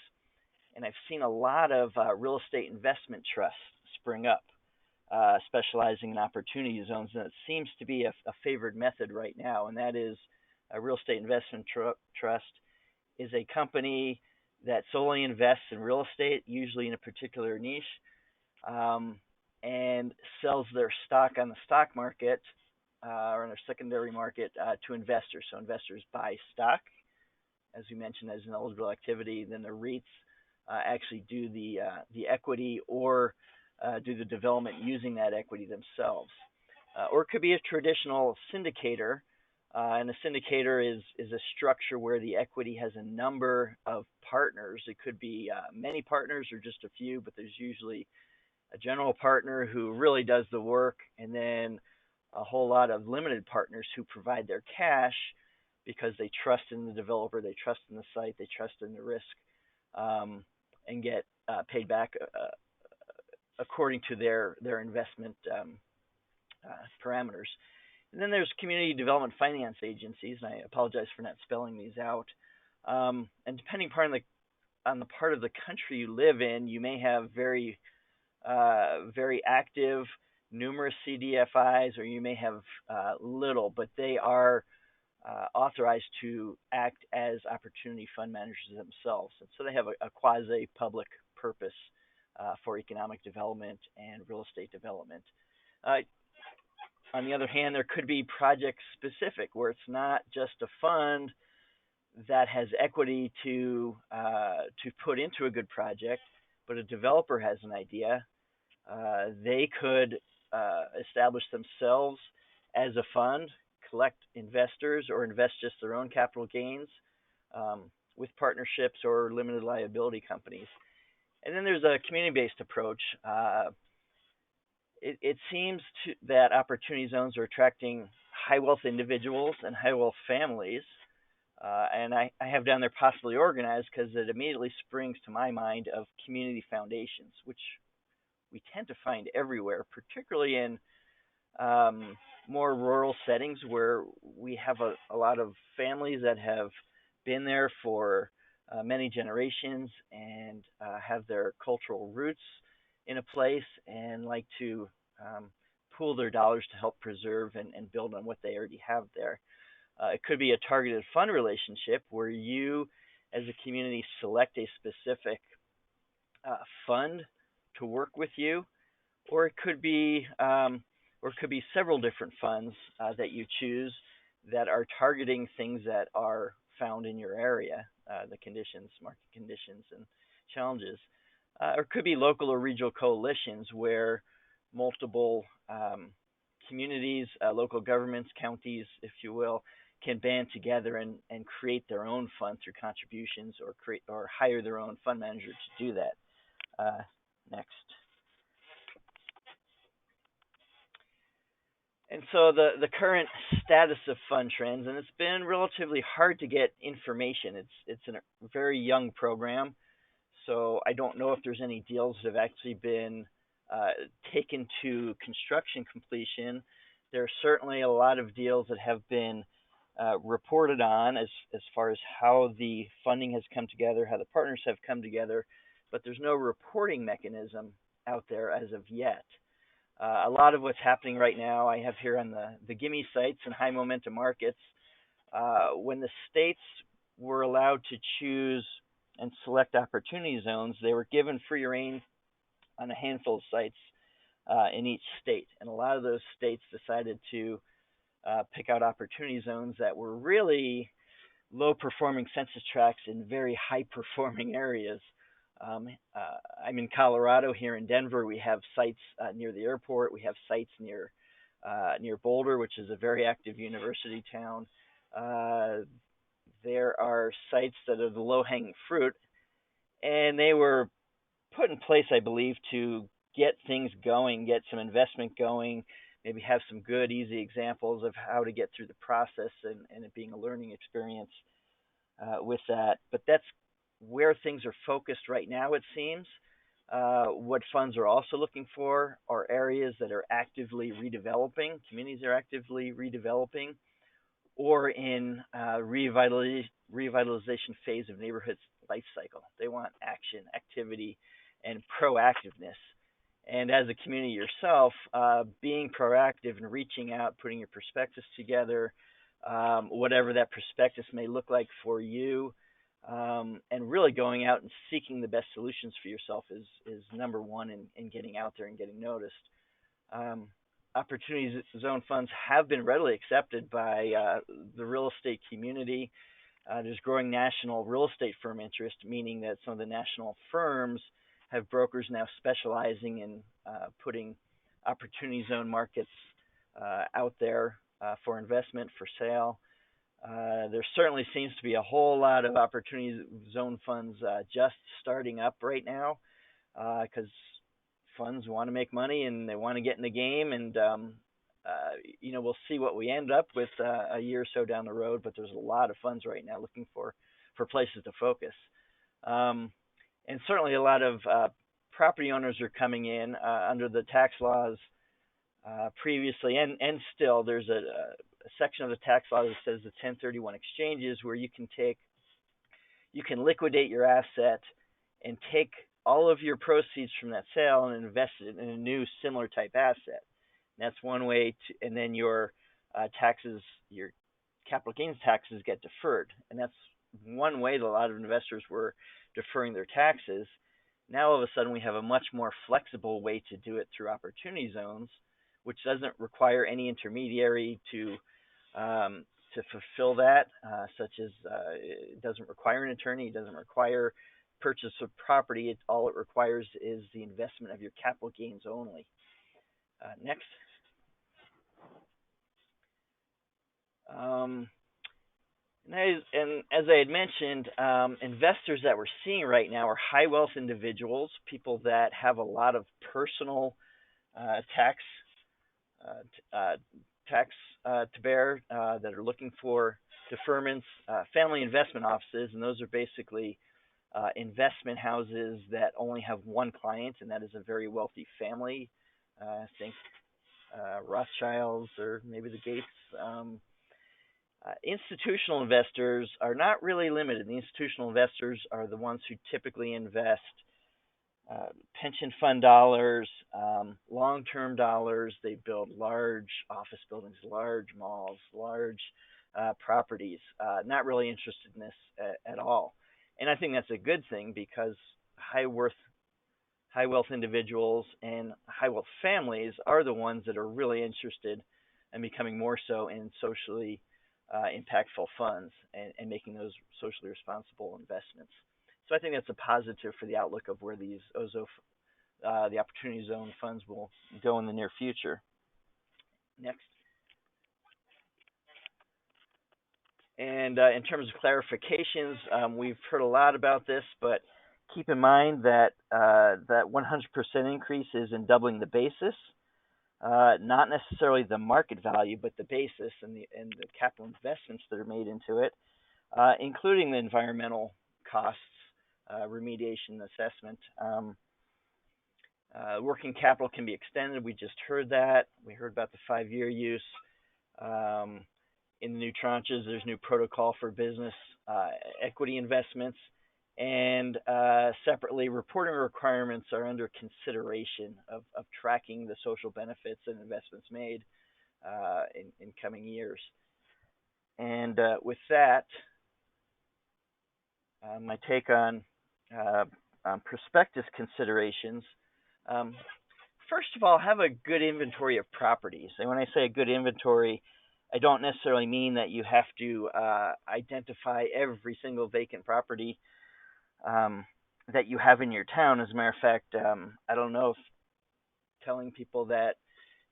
and I've seen a lot of real estate investment trusts spring up, specializing in opportunity zones, and it seems to be a favored method right now, and that is a real estate investment trust is a company that solely invests in real estate, usually in a particular niche, and sells their stock on the stock market or in a secondary market to investors. So investors buy stock, as we mentioned, as an eligible activity. Then the REITs actually do the equity or do the development using that equity themselves. Or it could be a traditional syndicator, and a syndicator is a structure where the equity has a number of partners. It could be many partners or just a few, but there's usually a general partner who really does the work, and then a whole lot of limited partners who provide their cash because they trust in the developer, they trust in the site, they trust in the risk, and get paid back according to their investment parameters. And then there's community development finance agencies, and I apologize for not spelling these out. And depending on the part of the country you live in, you may have very active, numerous CDFIs, or you may have little, but they are authorized to act as opportunity fund managers themselves. And so they have a quasi-public purpose for economic development and real estate development. On the other hand, there could be project specific where it's not just a fund that has equity to put into a good project, but a developer has an idea, they could establish themselves as a fund, collect investors, or invest just their own capital gains with partnerships or limited liability companies. And then there's a community-based approach. It seems that opportunity zones are attracting high wealth individuals and high wealth families. And I have down there possibly organized because it immediately springs to my mind of community foundations, which we tend to find everywhere, particularly in more rural settings where we have a lot of families that have been there for many generations and have their cultural roots in a place and like to pool their dollars to help preserve and build on what they already have there. It could be a targeted fund relationship where you as a community select a specific fund to work with you, or it could be several different funds that you choose that are targeting things that are found in your area, the conditions, market conditions, and challenges. Or it could be local or regional coalitions where multiple communities, local governments, counties, if you will, can band together and create their own fund through contributions or hire their own fund manager to do that. Next. And so the current status of fund trends, and it's been relatively hard to get information. It's a very young program, so I don't know if there's any deals that have actually been taken to construction completion. There are certainly a lot of deals that have been reported on as far as how the funding has come together, how the partners have come together, but there's no reporting mechanism out there as of yet. A lot of what's happening right now, I have here on the gimme sites and high momentum markets, when the states were allowed to choose and select opportunity zones, they were given free rein on a handful of sites in each state. And a lot of those states decided to pick out opportunity zones that were really low performing census tracts in very high performing areas. I'm in Colorado here in Denver. We have sites near the airport. We have sites near Boulder, which is a very active university town. There are sites that are the low-hanging fruit, and they were put in place, I believe, to get things going, get some investment going, maybe have some good, easy examples of how to get through the process and it being a learning experience with that. But that's where things are focused right now, it seems. What funds are also looking for are areas that are actively redeveloping, communities are actively redeveloping, or in revitalization phase of neighborhood's life cycle. They want action, activity, and proactiveness. And as a community yourself, being proactive and reaching out, putting your prospectus together, whatever that prospectus may look like for you, and really going out and seeking the best solutions for yourself is number one in getting out there and getting noticed. Opportunity zone funds have been readily accepted by the real estate community. There's growing national real estate firm interest, meaning that some of the national firms have brokers now specializing in putting opportunity zone markets out there for investment, for sale. There certainly seems to be a whole lot of opportunity zone funds just starting up right now because funds want to make money and they want to get in the game. And, we'll see what we end up with a year or so down the road, but there's a lot of funds right now looking for places to focus. And certainly a lot of property owners are coming in under the tax laws previously and still. There's a section of the tax law that says the 1031 exchanges where you can liquidate your asset and take all of your proceeds from that sale and invest it in a new similar type asset. And that's one way to, and then your taxes, your capital gains taxes get deferred. And that's one way that a lot of investors were deferring their taxes. Now all of a sudden we have a much more flexible way to do it through opportunity zones, which doesn't require any intermediary to to fulfill that, such as it doesn't require an attorney, it doesn't require purchase of property. All it requires is the investment of your capital gains only. Next. And as I had mentioned, investors that we're seeing right now are high wealth individuals, people that have a lot of personal tax to bear, that are looking for deferments, family investment offices, and those are basically investment houses that only have one client, and that is a very wealthy family. Think Rothschilds or maybe the Gates. Institutional investors are not really limited. The institutional investors are the ones who typically invest pension fund dollars, long-term dollars. They build large office buildings, large malls, large properties. Not really interested in this at all. And I think that's a good thing, because high wealth individuals and high wealth families are the ones that are really interested and becoming more so in socially impactful funds and making those socially responsible investments. So I think that's a positive for the outlook of where these the Opportunity Zone funds will go in the near future. Next. And in terms of clarifications, we've heard a lot about this, but keep in mind that that 100% increase is in doubling the basis. Not necessarily the market value, but the basis and the capital investments that are made into it, including the environmental costs, remediation, assessment. Working capital can be extended. We just heard that. We heard about the 5-year use. In the new tranches, there's new protocol for business equity investments. And separately, reporting requirements are under consideration of tracking the social benefits and investments made in coming years. And with that, my take on prospectus considerations. First of all, have a good inventory of properties. And when I say a good inventory, I don't necessarily mean that you have to identify every single vacant property that you have in your town. As a matter of fact, I don't know if telling people that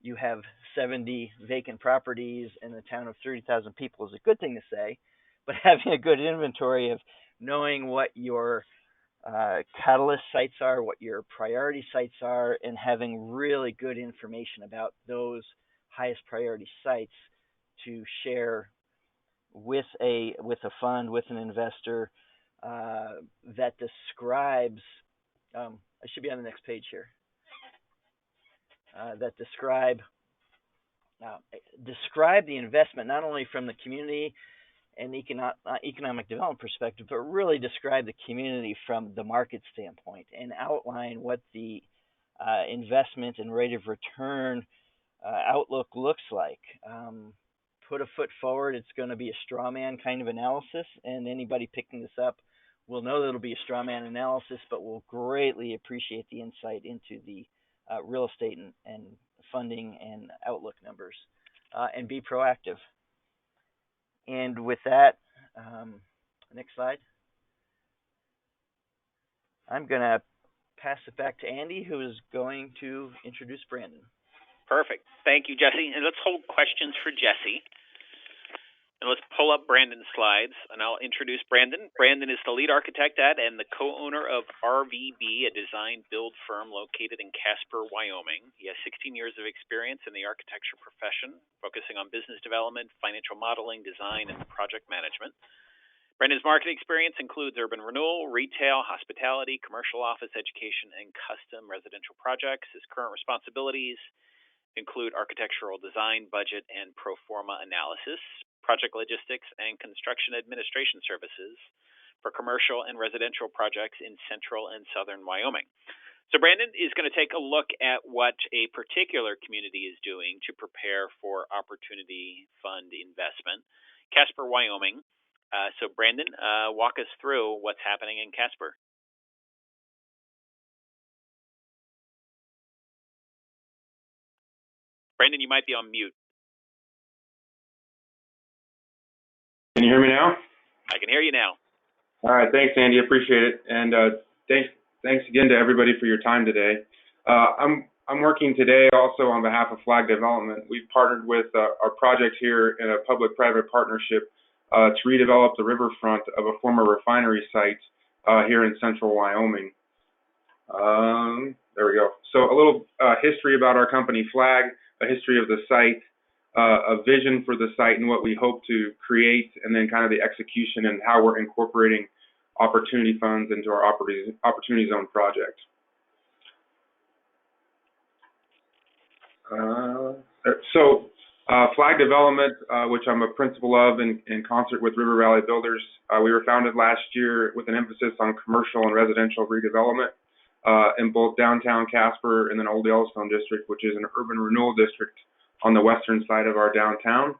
you have 70 vacant properties in a town of 30,000 people is a good thing to say, but having a good inventory of knowing what your catalyst sites are, what your priority sites are, and having really good information about those highest priority sites to share with a fund, with an investor, that describes, I should be on the next page here, that describe the investment, not only from the community and economic development perspective, but really describe the community from the market standpoint and outline what the investment and rate of return outlook looks like. Put a foot forward. It's going to be a straw man kind of analysis, and anybody picking this up will know that it'll be a straw man analysis, but will greatly appreciate the insight into the real estate and funding and outlook numbers, and be proactive. And with that, next slide. I'm going to pass it back to Andy, who is going to introduce Brandon. Perfect. Thank you, Jesse. And let's hold questions for Jesse. And let's pull up Brandon's slides, and I'll introduce Brandon. Brandon is the lead architect at and the co-owner of RVB, a design-build firm located in Casper, Wyoming. He has 16 years of experience in the architecture profession, focusing on business development, financial modeling, design, and project management. Brandon's market experience includes urban renewal, retail, hospitality, commercial office, education, and custom residential projects. His current responsibilities include architectural design, budget, and pro forma analysis, project logistics, and construction administration services for commercial and residential projects in central and southern Wyoming. So Brandon is going to take a look at what a particular community is doing to prepare for opportunity fund investment, Casper, Wyoming. So Brandon, walk us through what's happening in Casper. Brandon, you might be on mute. Can you hear me now? I can hear you now. All right, thanks, Andy. Appreciate it, and thanks again to everybody for your time today. I'm working today also on behalf of Flag Development. We've partnered with our project here in a public-private partnership to redevelop the riverfront of a former refinery site here in central Wyoming. There we go. So a little history about our company Flag, a history of the site, a vision for the site and what we hope to create, and then kind of the execution and how we're incorporating opportunity funds into our opportunity zone project. Flag Development, which I'm a principal of in concert with River Valley Builders, we were founded last year with an emphasis on commercial and residential redevelopment in both downtown Casper and then Old Yellowstone District, which is an urban renewal district on the western side of our downtown.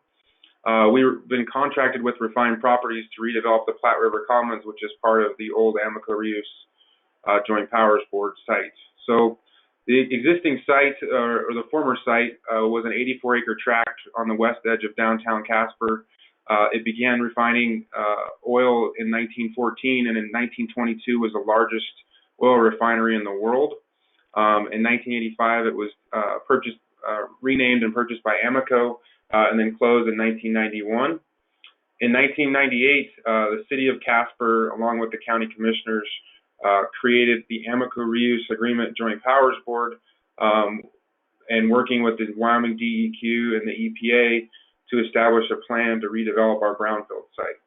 We've been contracted with Refined Properties to redevelop the Platte River Commons, which is part of the old Amoco Reuse Joint Powers Board site. So the existing site, or the former site, was an 84-acre tract on the west edge of downtown Casper. It began refining oil in 1914, and in 1922 was the largest oil refinery in the world. In 1985, it was renamed and purchased by Amoco, and then closed in 1991. In 1998, the city of Casper, along with the county commissioners, created the Amoco Reuse Agreement Joint Powers Board, and working with the Wyoming DEQ and the EPA to establish a plan to redevelop our Brownfields site.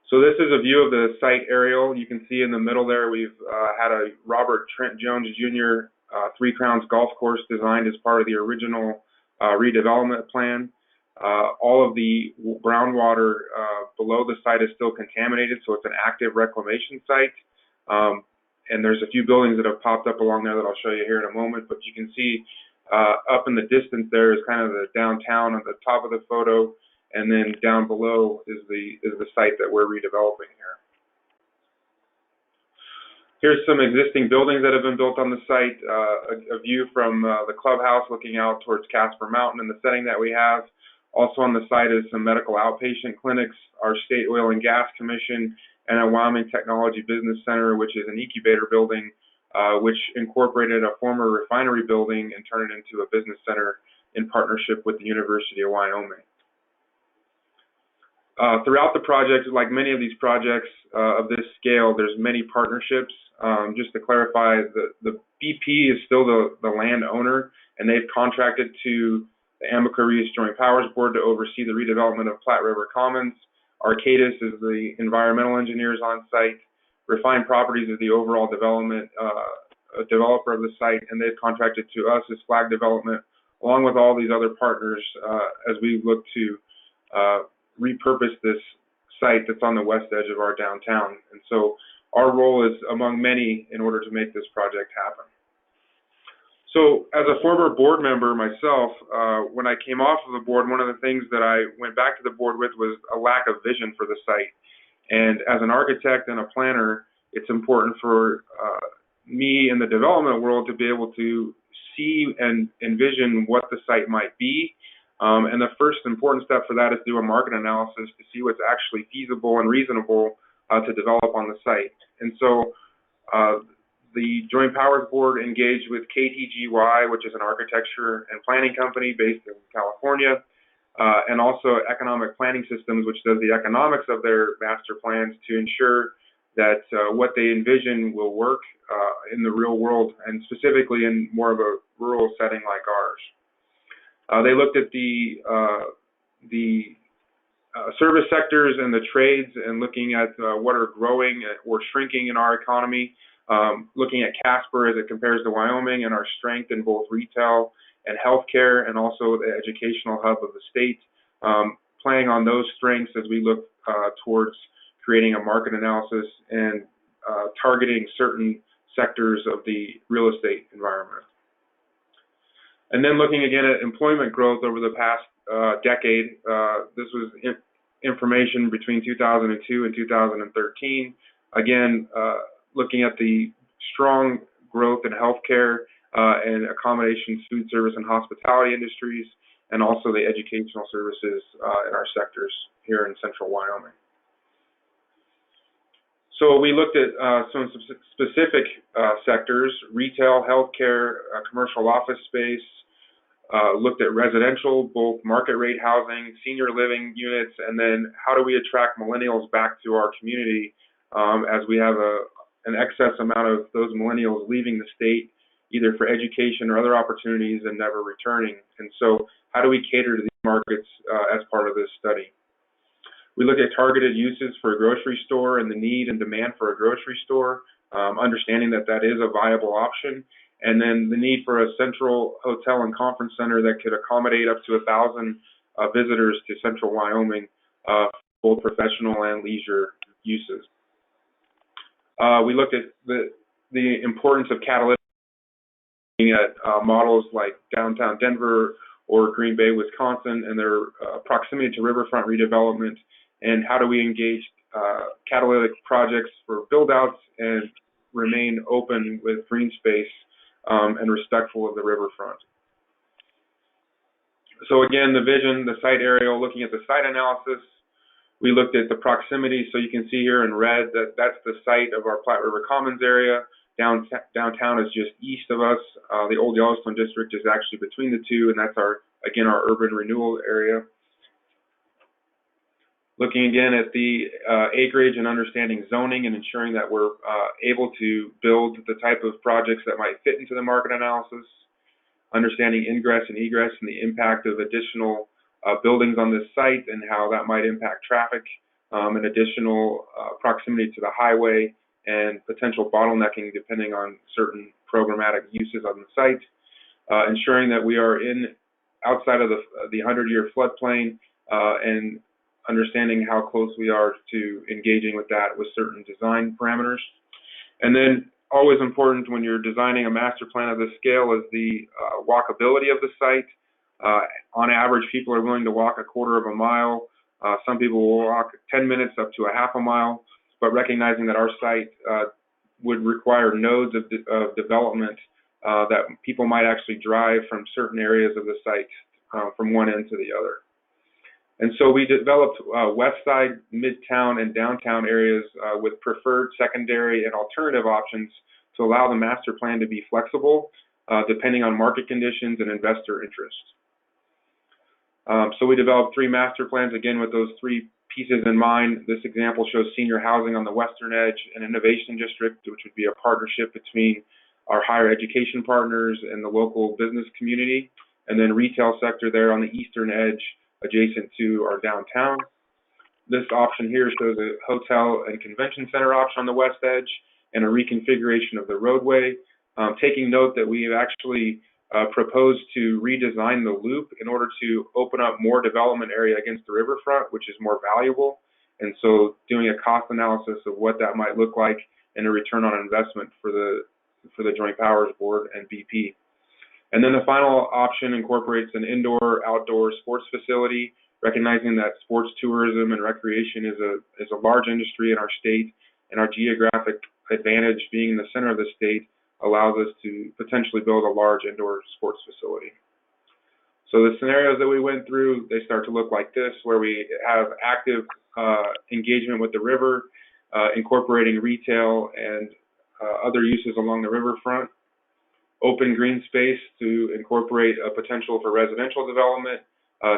So this is a view of the site aerial. You can see in the middle there we've had a Robert Trent Jones Jr. Three Crowns golf course designed as part of the original redevelopment plan. All of the groundwater below the site is still contaminated, so it's an active reclamation site. And there's a few buildings that have popped up along there that I'll show you here in a moment, but you can see up in the distance there is kind of the downtown at the top of the photo, and then down below is the site that we're redeveloping here. Here's some existing buildings that have been built on the site, a view from the clubhouse looking out towards Casper Mountain and the setting that we have. Also on the site is some medical outpatient clinics, our State Oil and Gas Commission, and a Wyoming Technology Business Center, which is an incubator building, which incorporated a former refinery building and turned it into a business center in partnership with the University of Wyoming. Throughout the project, like many of these projects of this scale, there's many partnerships. Just to clarify, the BP is still the landowner, and they've contracted to the Amoco Reuse Joint Powers Board to oversee the redevelopment of Platte River Commons. Arcadis is the environmental engineers on site. Refined Properties is the overall development developer of the site, and they've contracted to us as Flag Development, along with all these other partners, as we look to repurpose this site that's on the west edge of our downtown. And so our role is among many in order to make this project happen. So as a former board member myself, when I came off of the board, one of the things that I went back to the board with was a lack of vision for the site. And as an architect and a planner, it's important for me in the development world to be able to see and envision what the site might be. And the first important step for that is to do a market analysis to see what's actually feasible and reasonable to develop on the site. And so the Joint Powers Board engaged with KTGY, which is an architecture and planning company based in California, and also Economic Planning Systems, which does the economics of their master plans to ensure that what they envision will work in the real world, and specifically in more of a rural setting like ours. They looked at the service sectors and the trades, and looking at what are growing or shrinking in our economy, looking at Casper as it compares to Wyoming and our strength in both retail and healthcare, and also the educational hub of the state, playing on those strengths as we look towards creating a market analysis and targeting certain sectors of the real estate environment. And then looking again at employment growth over the past decade. This was information between 2002 and 2013. Again, looking at the strong growth in healthcare and accommodations, food service, and hospitality industries, and also the educational services in our sectors here in central Wyoming. So we looked at some specific sectors: retail, healthcare, commercial office space, looked at residential, both market rate housing, senior living units, and then how do we attract millennials back to our community as we have an excess amount of those millennials leaving the state either for education or other opportunities and never returning. And so how do we cater to these markets as part of this study? We look at targeted uses for a grocery store and the need and demand for a grocery store, understanding that that is a viable option, and then the need for a central hotel and conference center that could accommodate up to 1,000 visitors to central Wyoming, both professional and leisure uses. We looked at the importance of catalytic at models like downtown Denver or Green Bay, Wisconsin, and their proximity to riverfront redevelopment, and how do we engage catalytic projects for build-outs and remain open with green space and respectful of the riverfront. So again, the vision, the site aerial, looking at the site analysis, we looked at the proximity. So you can see here in red that that's the site of our Platte River Commons area. Downtown is just east of us. The old Yellowstone district is actually between the two, and that's our urban renewal area. Looking again at the acreage and understanding zoning and ensuring that we're able to build the type of projects that might fit into the market analysis, understanding ingress and egress and the impact of additional buildings on this site and how that might impact traffic, and additional proximity to the highway and potential bottlenecking depending on certain programmatic uses on the site, ensuring that we are outside of the 100-year floodplain and understanding how close we are to engaging with that with certain design parameters. And then always important when you're designing a master plan of this scale is the walkability of the site. On average, people are willing to walk a quarter of a mile. Some people will walk 10 minutes up to a half a mile, but recognizing that our site would require nodes of development that people might actually drive from certain areas of the site from one end to the other. And so we developed west side, midtown, and downtown areas with preferred secondary and alternative options to allow the master plan to be flexible depending on market conditions and investor interest. So we developed 3 master plans, again, with those 3 pieces in mind. This example shows senior housing on the western edge, an innovation district, which would be a partnership between our higher education partners and the local business community, and then retail sector there on the eastern edge, adjacent to our downtown. This option here shows a hotel and convention center option on the west edge and a reconfiguration of the roadway, taking note that we have actually proposed to redesign the loop in order to open up more development area against the riverfront, which is more valuable. And so doing a cost analysis of what that might look like and a return on investment for the Joint Powers Board and BP. And then the final option incorporates an indoor-outdoor sports facility, recognizing that sports tourism and recreation is a large industry in our state, and our geographic advantage being in the center of the state allows us to potentially build a large indoor sports facility. So the scenarios that we went through, they start to look like this, where we have active engagement with the river, incorporating retail and other uses along the riverfront, open green space to incorporate a potential for residential development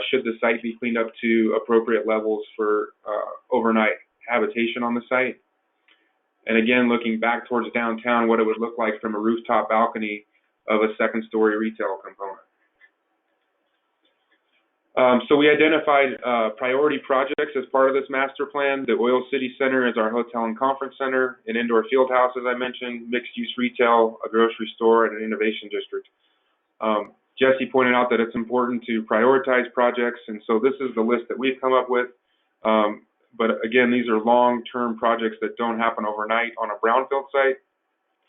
should the site be cleaned up to appropriate levels for overnight habitation on the site. And again, looking back towards downtown, what it would look like from a rooftop balcony of a second-story retail component. So we identified priority projects as part of this master plan. The Oil City Center is our hotel and conference center, an indoor field house, as I mentioned, mixed-use retail, a grocery store, and an innovation district. Jesse pointed out that it's important to prioritize projects, and so this is the list that we've come up with. But again, these are long-term projects that don't happen overnight on a brownfield site,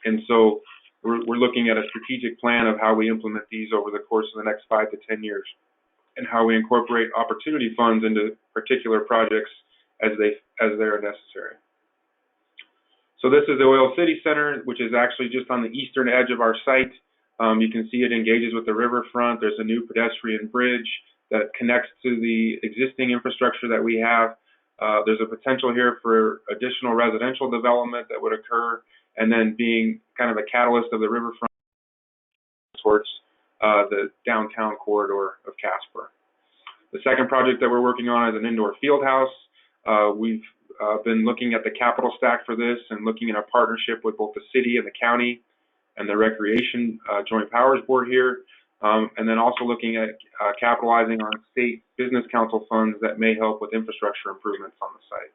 and so we're looking at a strategic plan of how we implement these over the course of the next 5 to 10 years. And how we incorporate opportunity funds into particular projects as they are necessary. So this is the Oil City Center, which is actually just on the eastern edge of our site. You can see it engages with the riverfront. There's a new pedestrian bridge that connects to the existing infrastructure that we have. There's a potential here for additional residential development that would occur, and then being kind of a catalyst of the riverfront towards the downtown corridor of Casper. The second project that we're working on is an indoor field house. We've been looking at the capital stack for this and looking at a partnership with both the city and the county and the Recreation Joint Powers Board here, and then also looking at capitalizing on state business council funds that may help with infrastructure improvements on the site.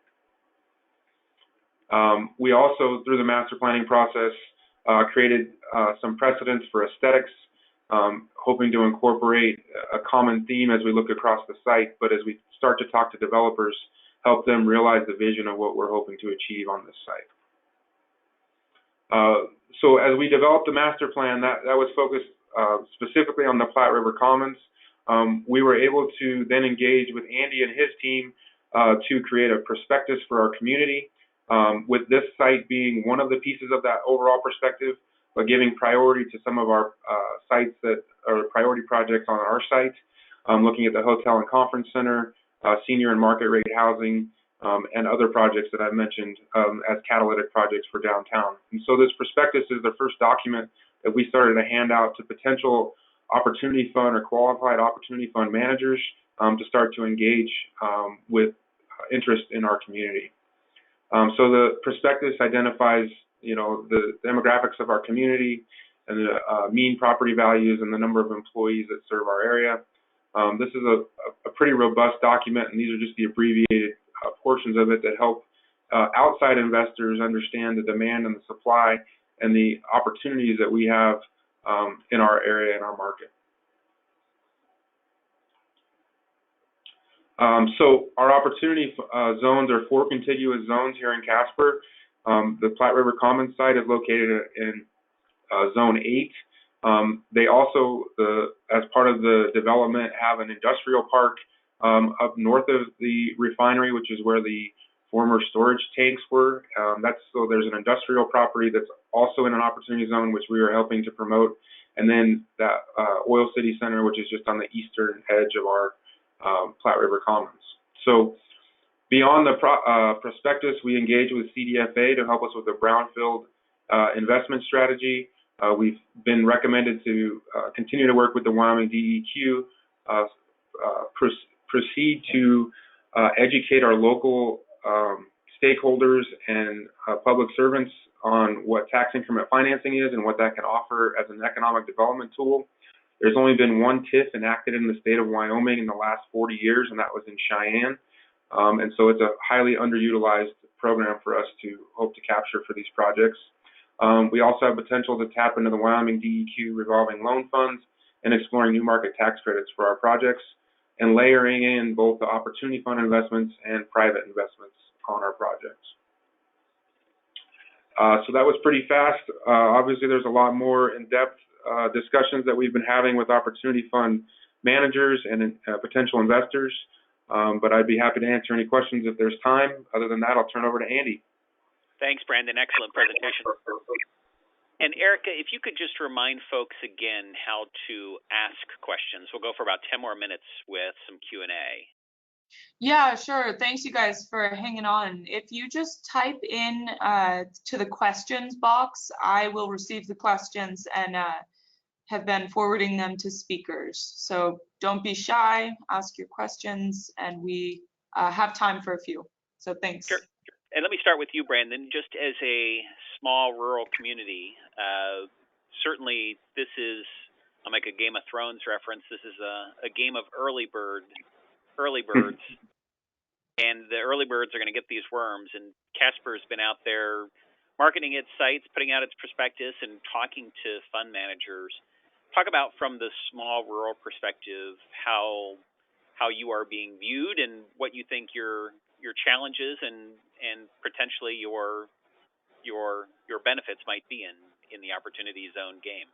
We also, through the master planning process, created some precedents for aesthetics, hoping to incorporate a common theme as we look across the site, but as we start to talk to developers, help them realize the vision of what we're hoping to achieve on this site. So as we developed the master plan, that was focused specifically on the Platte River Commons. We were able to then engage with Andy and his team to create a prospectus for our community, with this site being one of the pieces of that overall perspective, but giving priority to some of our sites that are priority projects on our site, looking at the hotel and conference center, senior and market rate housing, and other projects that I've mentioned as catalytic projects for downtown. And so this prospectus is the first document that we started to hand out to potential opportunity fund or qualified opportunity fund managers to start to engage with interest in our community. So the prospectus identifies, the demographics of our community and the mean property values and the number of employees that serve our area. This is a pretty robust document, and these are just the abbreviated portions of it that help outside investors understand the demand and the supply and the opportunities that we have in our area, in our market. So our opportunity zones are 4 contiguous zones here in Casper. The Platte River Commons site is located in Zone 8. They also, as part of the development, have an industrial park up north of the refinery, which is where the former storage tanks were. So there's an industrial property that's also in an opportunity zone, which we are helping to promote. And then that Oil City Center, which is just on the eastern edge of our Platte River Commons. So beyond the prospectus, we engage with CDFA to help us with the Brownfield investment strategy. We've been recommended to continue to work with the Wyoming DEQ, proceed to educate our local stakeholders and public servants on what tax increment financing is and what that can offer as an economic development tool. There's only been one TIF enacted in the state of Wyoming in the last 40 years, and that was in Cheyenne. And so it's a highly underutilized program for us to hope to capture for these projects. We also have potential to tap into the Wyoming DEQ revolving loan funds and exploring new market tax credits for our projects and layering in both the opportunity fund investments and private investments on our projects. So that was pretty fast. Obviously, there's a lot more in-depth discussions that we've been having with opportunity fund managers and potential investors, but I'd be happy to answer any questions if there's time. Other than that, I'll turn over to Andy. Thanks, Brandon. Excellent presentation. And Erica, if you could just remind folks again how to ask questions. We'll go for about 10 more minutes with some Q&A. Yeah, sure. Thanks, you guys, for hanging on. If you just type in to the questions box, I will receive the questions and have been forwarding them to speakers. So don't be shy, ask your questions, and we have time for a few. So thanks. Sure. And let me start with you, Brandon. Just as a small rural community, certainly this is, I'll make a Game of Thrones reference, this is a game of early birds, and the early birds are going to get these worms, and Casper's been out there marketing its sites, putting out its prospectus, and talking to fund managers. Talk about, from the small rural perspective, how you are being viewed and what you think your challenges and potentially your benefits might be in the opportunity zone game.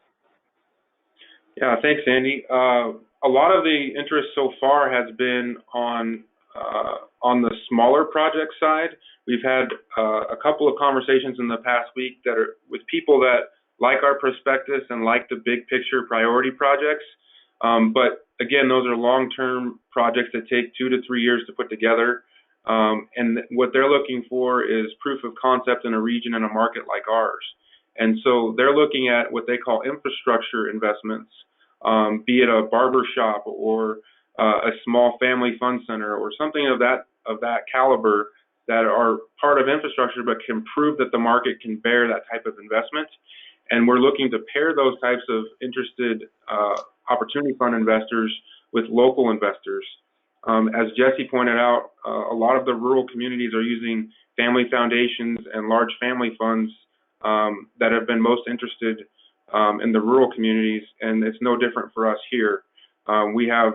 Yeah, thanks, Andy. A lot of the interest so far has been on the smaller project side. We've had a couple of conversations in the past week that are with people that like our prospectus and like the big picture priority projects. But again, those are long-term projects that take 2 to 3 years to put together. And what they're looking for is proof of concept in a region and a market like ours. And so they're looking at what they call infrastructure investments, be it a barber shop or a small family fun center or something of that caliber that are part of infrastructure but can prove that the market can bear that type of investment. And we're looking to pair those types of interested opportunity fund investors with local investors. As Jesse pointed out, a lot of the rural communities are using family foundations and large family funds that have been most interested in the rural communities, and it's no different for us here. We have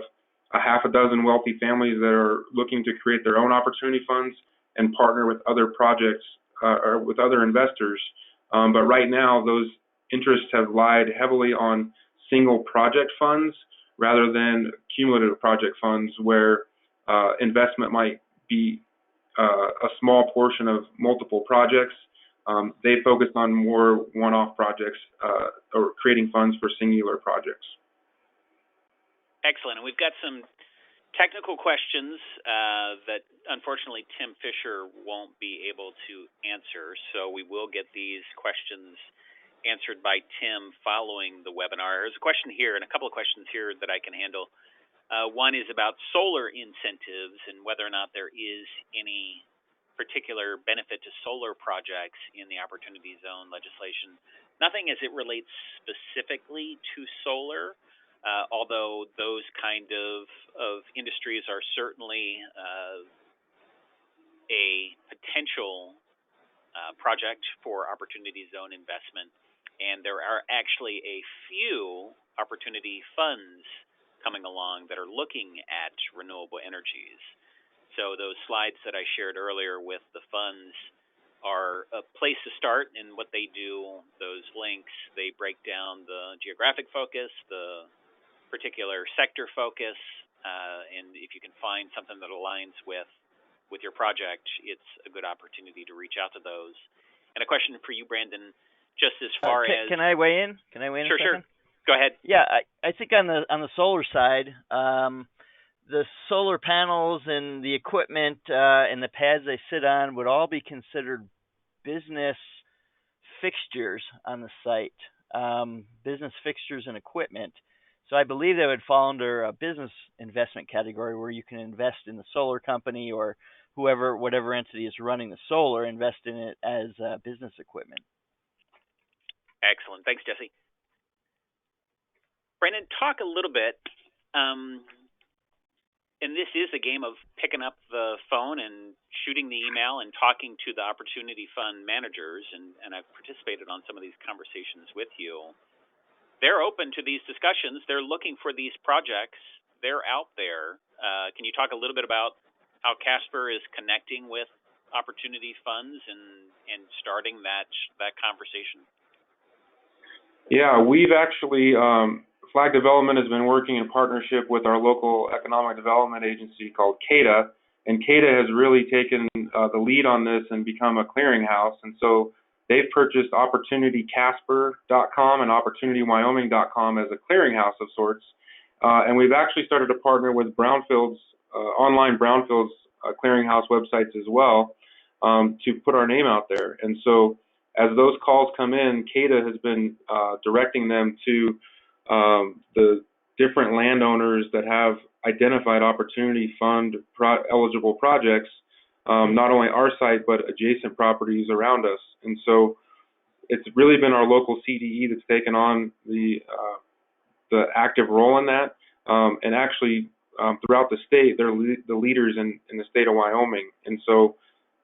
a half a dozen wealthy families that are looking to create their own opportunity funds and partner with other projects or with other investors. But right now, those interests have lied heavily on single project funds rather than cumulative project funds where investment might be a small portion of multiple projects. They focus on more one-off projects or creating funds for singular projects. Excellent. And we've got some technical questions that unfortunately Tim Fisher won't be able to answer, so we will get these questions answered by Tim following the webinar. There's a question here and a couple of questions here that I can handle. One is about solar incentives and whether or not there is any particular benefit to solar projects in the Opportunity Zone legislation. Nothing as it relates specifically to solar, although those kind of industries are certainly a potential project for Opportunity Zone investment. And there are actually a few opportunity funds coming along that are looking at renewable energies. So those slides that I shared earlier with the funds are a place to start in what they do. Those links, they break down the geographic focus, the particular sector focus, and if you can find something that aligns with your project, it's a good opportunity to reach out to those. And a question for you, Brandon, just as far as... Can I weigh in? Can I weigh in a second? Sure. Go ahead. Yeah, I think on the solar side, the solar panels and the equipment and the pads they sit on would all be considered business fixtures on the site, business fixtures and equipment. So I believe they would fall under a business investment category where you can invest in the solar company or whatever entity is running the solar, invest in it as business equipment. Excellent. Thanks, Jesse. Brandon, talk a little bit, and this is a game of picking up the phone and shooting the email and talking to the Opportunity Fund managers, and I've participated on some of these conversations with you. They're open to these discussions. They're looking for these projects. They're out there. Can you talk a little bit about how Casper is connecting with opportunity funds and starting that conversation? Yeah, we've actually, Flag Development has been working in partnership with our local economic development agency called CADA, and CADA has really taken the lead on this and become a clearinghouse. And so they've purchased OpportunityCasper.com and OpportunityWyoming.com as a clearinghouse of sorts. And we've actually started to partner with Brownfields, online Brownfields clearinghouse websites as well, to put our name out there. And so as those calls come in, CADA has been directing them to the different landowners that have identified Opportunity Fund eligible projects, not only our site, but adjacent properties around us. And so it's really been our local CDE that's taken on the active role in that. And actually, throughout the state, they're the leaders in the state of Wyoming. And so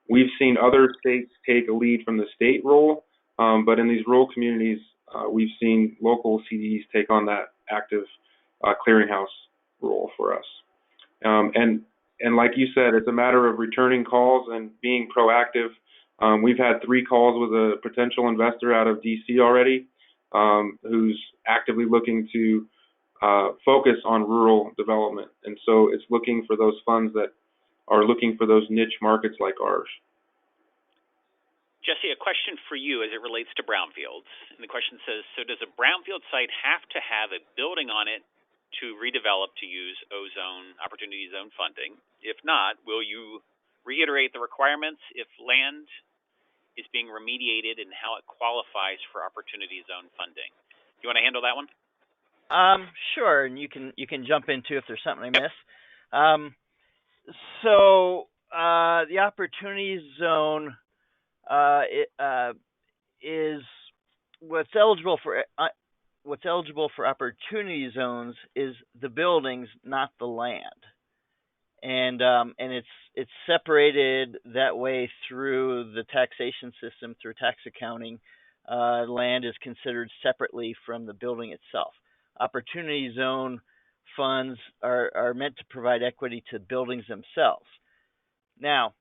we've seen other states take a lead from the state role, but in these rural communities, we've seen local CDEs take on that active clearinghouse role for us. And like you said, it's a matter of returning calls and being proactive. We've had 3 calls with a potential investor out of DC already, who's actively looking to focus on rural development. And so it's looking for those funds that are looking for those niche markets like ours. Jesse, a question for you as it relates to brownfields. And the question says, so does a brownfield site have to have a building on it to redevelop to use ozone opportunity zone funding? If not, will you reiterate the requirements if land is being remediated and how it qualifies for opportunity zone funding? You want to handle that one? Sure, and you can jump into if there's something I Yep. miss. So the opportunity zone is what's eligible for opportunity zones is the buildings, not the land, and it's separated that way through the taxation system through tax accounting. Land is considered separately from the building itself. Opportunity zone funds are meant to provide equity to buildings themselves. Now,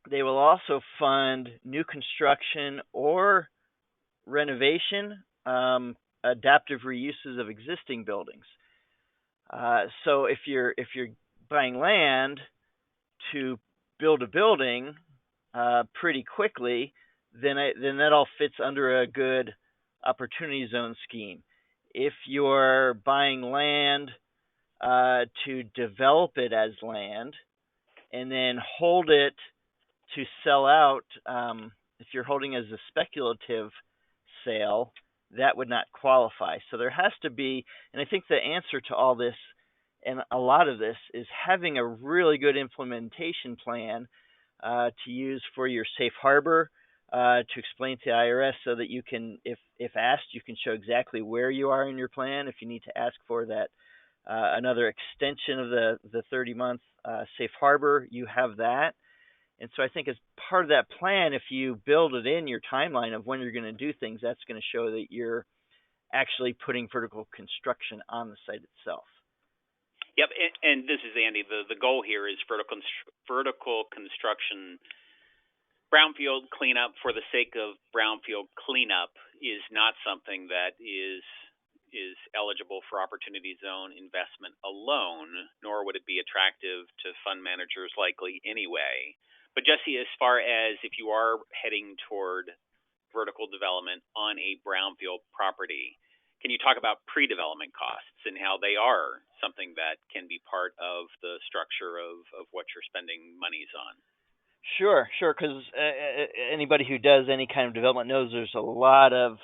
they will also fund new construction or renovation, adaptive reuses of existing buildings. So if you're buying land to build a building pretty quickly, then that all fits under a good opportunity zone scheme. If you're buying land to develop it as land and then hold it to sell out, if you're holding as a speculative sale, that would not qualify. So there has to be, and I think the answer to all this and a lot of this is having a really good implementation plan to use for your safe harbor, to explain to the IRS so that you can, if asked, you can show exactly where you are in your plan. If you need to ask for that another extension of the 30-month safe harbor, you have that. And so I think as part of that plan, if you build it in your timeline of when you're going to do things, that's going to show that you're actually putting vertical construction on the site itself. Yep, and this is Andy. The goal here is vertical construction. Brownfield cleanup for the sake of brownfield cleanup is not something that is eligible for opportunity zone investment alone, nor would it be attractive to fund managers likely anyway. But Jesse, as far as if you are heading toward vertical development on a brownfield property, can you talk about pre-development costs and how they are something that can be part of the structure of what you're spending monies on? Sure, because anybody who does any kind of development knows there's a lot of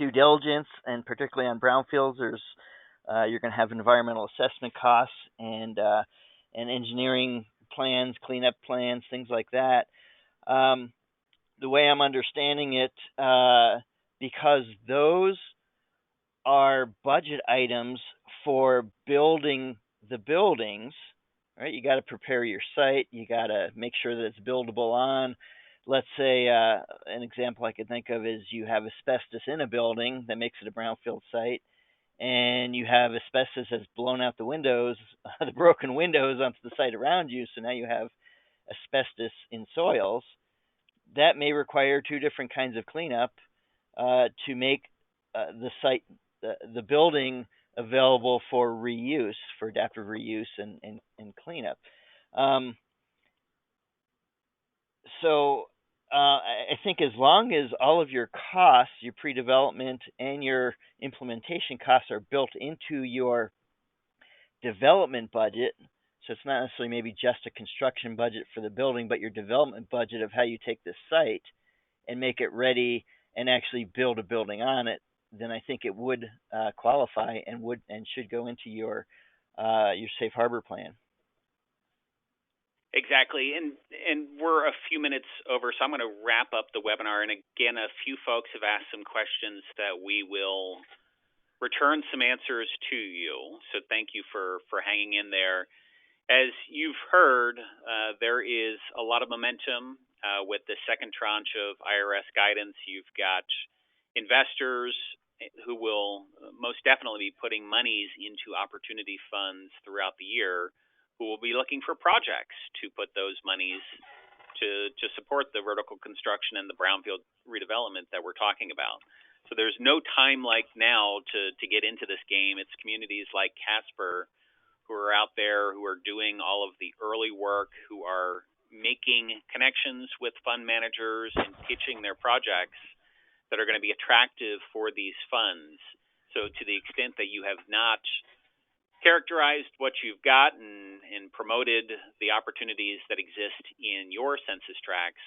due diligence, and particularly on brownfields, you're going to have environmental assessment costs and engineering plans, cleanup plans, things like that. The way I'm understanding it, because those are budget items for building the buildings, right? You got to prepare your site. You got to make sure that it's buildable on. Let's say an example I could think of is you have asbestos in a building that makes it a brownfield site, and you have asbestos that's blown out the windows, the broken windows onto the site around you, so now you have asbestos in soils. That may require two different kinds of cleanup to make the site, the building, available for reuse, for adaptive reuse and cleanup. So I think as long as all of your costs, your pre-development and your implementation costs are built into your development budget, so it's not necessarily maybe just a construction budget for the building, but your development budget of how you take this site and make it ready and actually build a building on it, then I think it would qualify and should go into your safe harbor plan. Exactly, and we're a few minutes over, so I'm going to wrap up the webinar. And again, a few folks have asked some questions that we will return some answers to you. So thank you for hanging in there. As you've heard, there is a lot of momentum with the second tranche of IRS guidance. You've got investors who will most definitely be putting monies into opportunity funds throughout the year, who will be looking for projects to put those monies to support the vertical construction and the brownfield redevelopment that we're talking about. So there's no time like now to get into this game. It's communities like Casper who are out there, who are doing all of the early work, who are making connections with fund managers and pitching their projects that are going to be attractive for these funds. So to the extent that you have not characterized what you've got and promoted the opportunities that exist in your census tracts,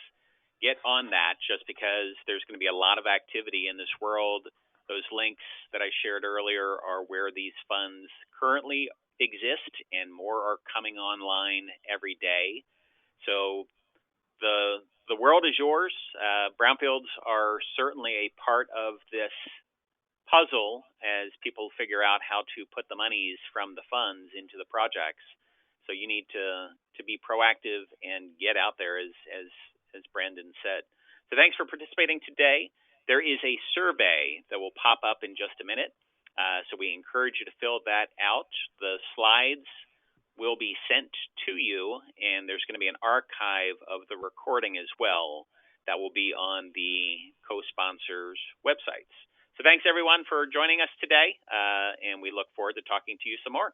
get on that, just because there's going to be a lot of activity in this world. Those links that I shared earlier are where these funds currently exist, and more are coming online every day. So the world is yours. Brownfields are certainly a part of this puzzle as people figure out how to put the monies from the funds into the projects. So you need to be proactive and get out there, as Brandon said. So thanks for participating today. There is a survey that will pop up in just a minute. So we encourage you to fill that out. The slides will be sent to you, and there's going to be an archive of the recording as well that will be on the co-sponsors' websites. So thanks, everyone, for joining us today, and we look forward to talking to you some more.